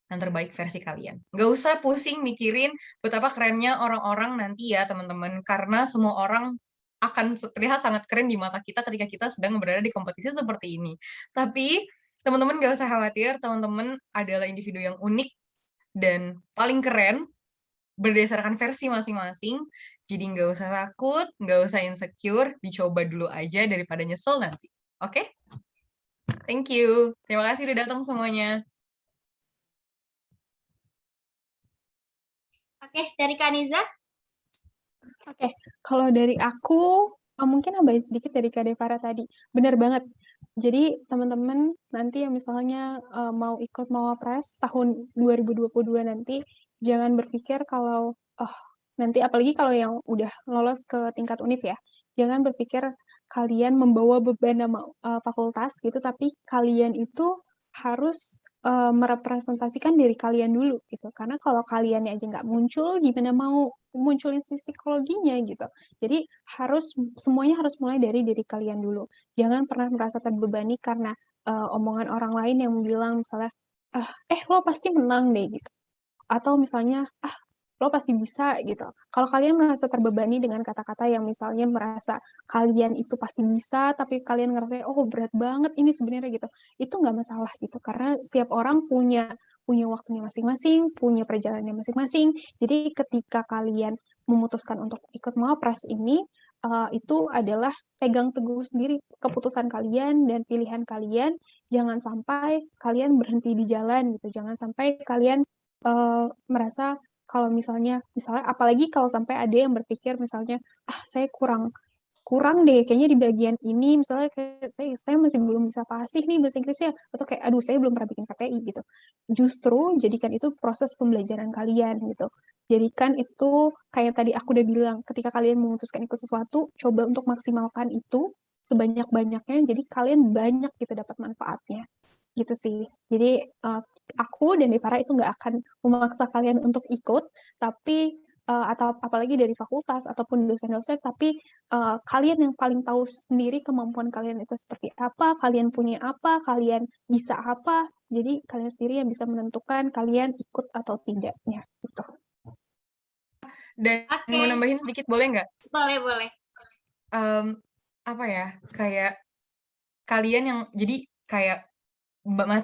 yang terbaik versi kalian. Nggak usah pusing mikirin betapa kerennya orang-orang nanti ya teman-teman, karena semua orang akan terlihat sangat keren di mata kita ketika kita sedang berada di kompetisi seperti ini. Tapi teman-teman nggak usah khawatir, teman-teman adalah individu yang unik dan paling keren berdasarkan versi masing-masing. Jadi nggak usah takut, nggak usah insecure, dicoba dulu aja daripada nyesel nanti. Oke? Thank you. Terima kasih udah datang semuanya. Oke, dari Kak Niza? Oke, kalau dari aku, mungkin nambahin sedikit dari Kak Devara tadi. Benar banget. Jadi teman-teman nanti yang misalnya mau ikut Mawapres tahun 2022 nanti, jangan berpikir kalau, oh nanti apalagi kalau yang udah lolos ke tingkat univ ya, jangan berpikir kalian membawa beban nama fakultas gitu, tapi kalian itu harus merepresentasikan diri kalian dulu gitu. Karena kalau kaliannya aja nggak muncul, gimana mau munculin sisi psikologinya gitu. Jadi semuanya harus mulai dari diri kalian dulu. Jangan pernah merasa terbebani karena omongan orang lain yang bilang misalnya, lo pasti menang deh gitu. Atau misalnya, lo pasti bisa gitu. Kalau kalian merasa terbebani dengan kata-kata yang misalnya merasa kalian itu pasti bisa, tapi kalian ngerasa, oh berat banget ini sebenarnya gitu, itu nggak masalah gitu. Karena setiap orang punya waktunya masing-masing, punya perjalanannya masing-masing. Jadi ketika kalian memutuskan untuk ikut Mawapres ini, itu adalah pegang teguh sendiri keputusan kalian dan pilihan kalian. Jangan sampai kalian berhenti di jalan gitu. Jangan sampai kalian merasa kalau misalnya apalagi kalau sampai ada yang berpikir misalnya, saya kurang deh kayaknya di bagian ini, misalnya kayak saya masih belum bisa fasih nih bahasa Inggrisnya, atau kayak aduh saya belum pernah bikin KTI gitu. Justru jadikan itu proses pembelajaran kalian gitu. Jadikan itu kayak tadi aku udah bilang, ketika kalian memutuskan ikut sesuatu, coba untuk maksimalkan itu sebanyak-banyaknya, jadi kalian banyak gitu dapat manfaatnya. Gitu sih. Jadi aku dan Devara itu nggak akan memaksa kalian untuk ikut, tapi atau apalagi dari fakultas ataupun dosen-dosen, tapi kalian yang paling tahu sendiri kemampuan kalian itu seperti apa, kalian punya apa, kalian bisa apa. Jadi kalian sendiri yang bisa menentukan kalian ikut atau tidaknya. Gitu. Dan mau Oke, nambahin sedikit boleh nggak? boleh. Apa ya, kayak kalian yang jadi kayak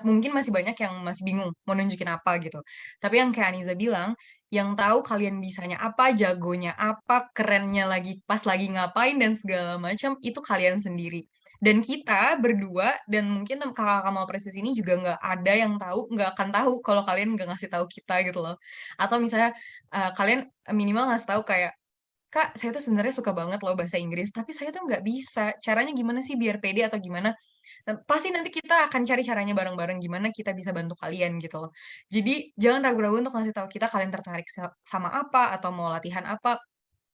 mungkin masih banyak yang masih bingung mau nunjukin apa gitu. Tapi yang kayak Aniza bilang, yang tahu kalian bisanya apa, jagonya apa, kerennya lagi pas lagi ngapain dan segala macam itu kalian sendiri. Dan kita berdua dan mungkin kakak-kakak mau presis ini juga nggak ada yang tahu, nggak akan tahu kalau kalian nggak ngasih tahu kita gitu loh. Atau misalnya kalian minimal ngasih tahu kayak Kak, saya tuh sebenarnya suka banget loh bahasa Inggris, tapi saya tuh nggak bisa. Caranya gimana sih biar pede atau gimana? Dan pasti nanti kita akan cari caranya bareng-bareng gimana kita bisa bantu kalian gitu loh. Jadi jangan ragu-ragu untuk ngasih tahu kita kalian tertarik sama apa atau mau latihan apa.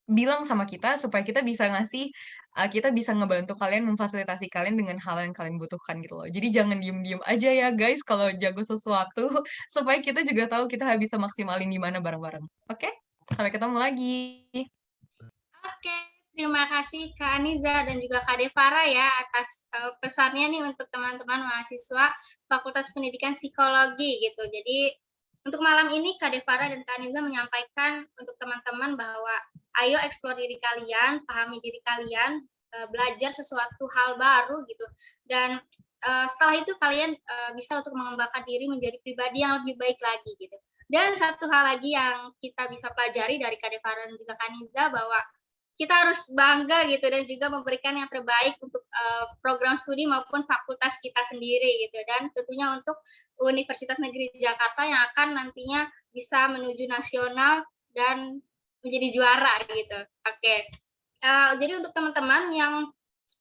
Bilang sama kita supaya kita bisa kita bisa ngebantu kalian, memfasilitasi kalian dengan hal yang kalian butuhkan gitu loh. Jadi jangan diem-diem aja ya guys kalau jago sesuatu, supaya kita juga tahu kita bisa maksimalin gimana bareng-bareng. Oke? Sampai ketemu lagi. Oke, terima kasih Kak Aniza dan juga Kak Devara ya atas pesannya nih untuk teman-teman mahasiswa Fakultas Pendidikan Psikologi gitu. Jadi untuk malam ini Kak Devara dan Kak Aniza menyampaikan untuk teman-teman bahwa ayo eksplor diri kalian, pahami diri kalian, belajar sesuatu hal baru gitu. Dan setelah itu kalian bisa untuk mengembangkan diri menjadi pribadi yang lebih baik lagi gitu. Dan satu hal lagi yang kita bisa pelajari dari Kak Devara dan juga Kak Aniza bahwa kita harus bangga gitu dan juga memberikan yang terbaik untuk program studi maupun fakultas kita sendiri gitu, dan tentunya untuk Universitas Negeri Jakarta yang akan nantinya bisa menuju nasional dan menjadi juara gitu. Oke. Jadi untuk teman-teman yang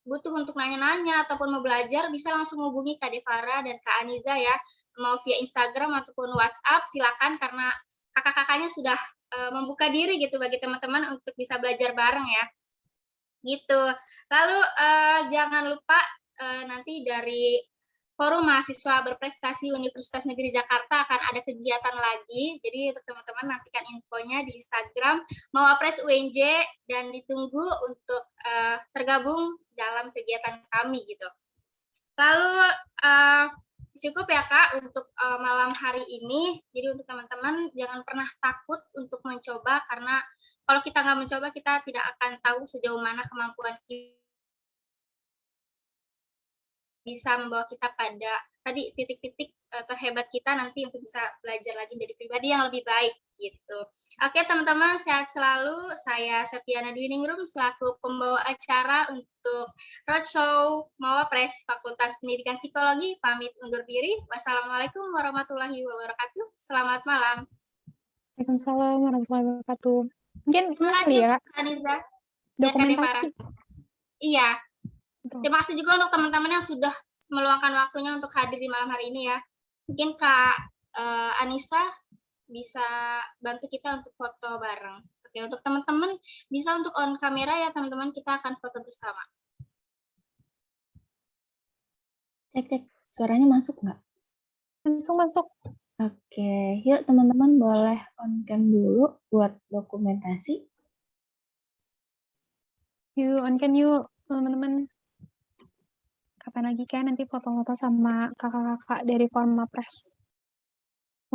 butuh untuk nanya-nanya ataupun mau belajar bisa langsung hubungi Kak Devara dan Kak Aniza ya, mau via Instagram ataupun WhatsApp silakan, karena kakak-kakaknya sudah membuka diri gitu bagi teman-teman untuk bisa belajar bareng ya. Gitu. Lalu jangan lupa nanti dari Forum Mahasiswa Berprestasi Universitas Negeri Jakarta akan ada kegiatan lagi. Jadi untuk teman-teman nantikan infonya di Instagram Mawapres UNJ dan ditunggu untuk tergabung dalam kegiatan kami gitu. Lalu Cukup ya Kak untuk malam hari ini. Jadi untuk teman-teman jangan pernah takut untuk mencoba karena kalau kita nggak mencoba kita tidak akan tahu sejauh mana kemampuan kita bisa membawa kita pada tadi titik-titik terhebat kita nanti untuk bisa belajar lagi jadi pribadi yang lebih baik gitu. Oke teman-teman, sehat selalu. Saya Septiana Dwiningrum selaku pembawa acara untuk Roadshow Mawapres Fakultas Pendidikan Psikologi pamit undur diri. Wassalamualaikum warahmatullahi wabarakatuh. Selamat malam. Waalaikumsalam warahmatullahi wabarakatuh. Mungkin Terima ini kasih kali ya, untuk Kak, Kaniza dan Kak dokumentasi. Devara. Iya. Betul. Terima kasih juga untuk teman-teman yang sudah meluangkan waktunya untuk hadir di malam hari ini ya. Mungkin Kak Anissa bisa bantu kita untuk foto bareng. Oke, untuk teman-teman bisa untuk on kamera ya teman-teman, kita akan foto bersama. Cek, suaranya masuk nggak? Langsung masuk. Oke, yuk teman-teman boleh on cam dulu buat dokumentasi. Yuk, on cam yuk, teman-teman. Kapan lagi kan nanti foto-foto sama kakak-kakak dari Formapres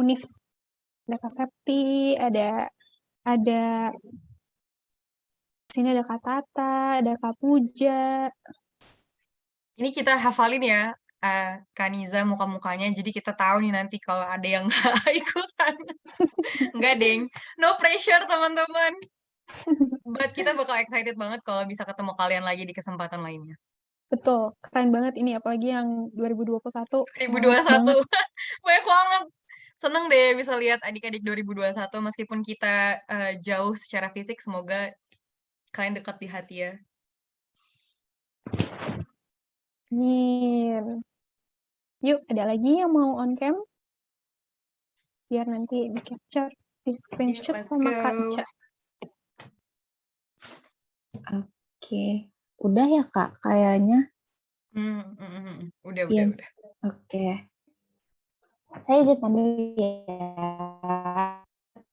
Unif. Ada Kak Septi, ada sini ada Kak Tata, ada Kak Puja. Ini kita hafalin ya, Kaniza muka-mukanya, jadi kita tahu nih nanti kalau ada yang nggak ikutan. Enggak, deng. No pressure, teman-teman. But kita bakal excited banget kalau bisa ketemu kalian lagi di kesempatan lainnya. Betul, keren banget ini, apalagi yang 2021. 2021. Banyak banget. Seneng deh bisa lihat adik-adik 2021, meskipun kita jauh secara fisik, semoga kalian dekat di hati ya. Amin. Yuk, ada lagi yang mau on cam? Biar nanti di capture, di screenshot Let's sama go. Kak Ica. Oke, udah ya Kak kayaknya. Udah. Oke. Saya izin dulu ya.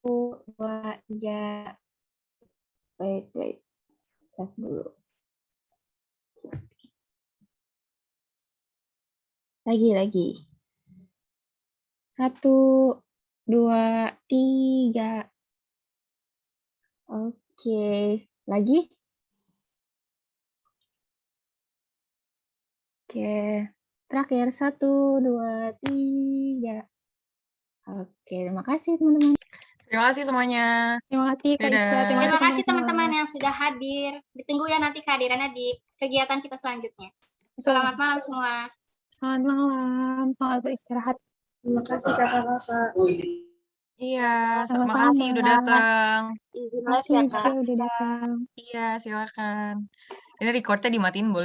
1, 2, 3. Wait. Save dulu. Lagi. 1, 2, 3. Oke, lagi. Oke, terakhir 1, 2, 3. Oke, terima kasih teman-teman. Terima kasih semuanya. Terima kasih Kak Ica, Dadah. Terima kasih semua. teman-teman yang sudah hadir. Ditunggu ya nanti kehadirannya di kegiatan kita selanjutnya. Selamat malam semua. Selamat malam, selamat beristirahat. Terima kasih kakak-kakak. Iya, Sama-sama. makasih udah datang. Izin Terima live kasih ya juga kak. udah datang. Iya, silakan. Ini recordnya dimatiin boleh?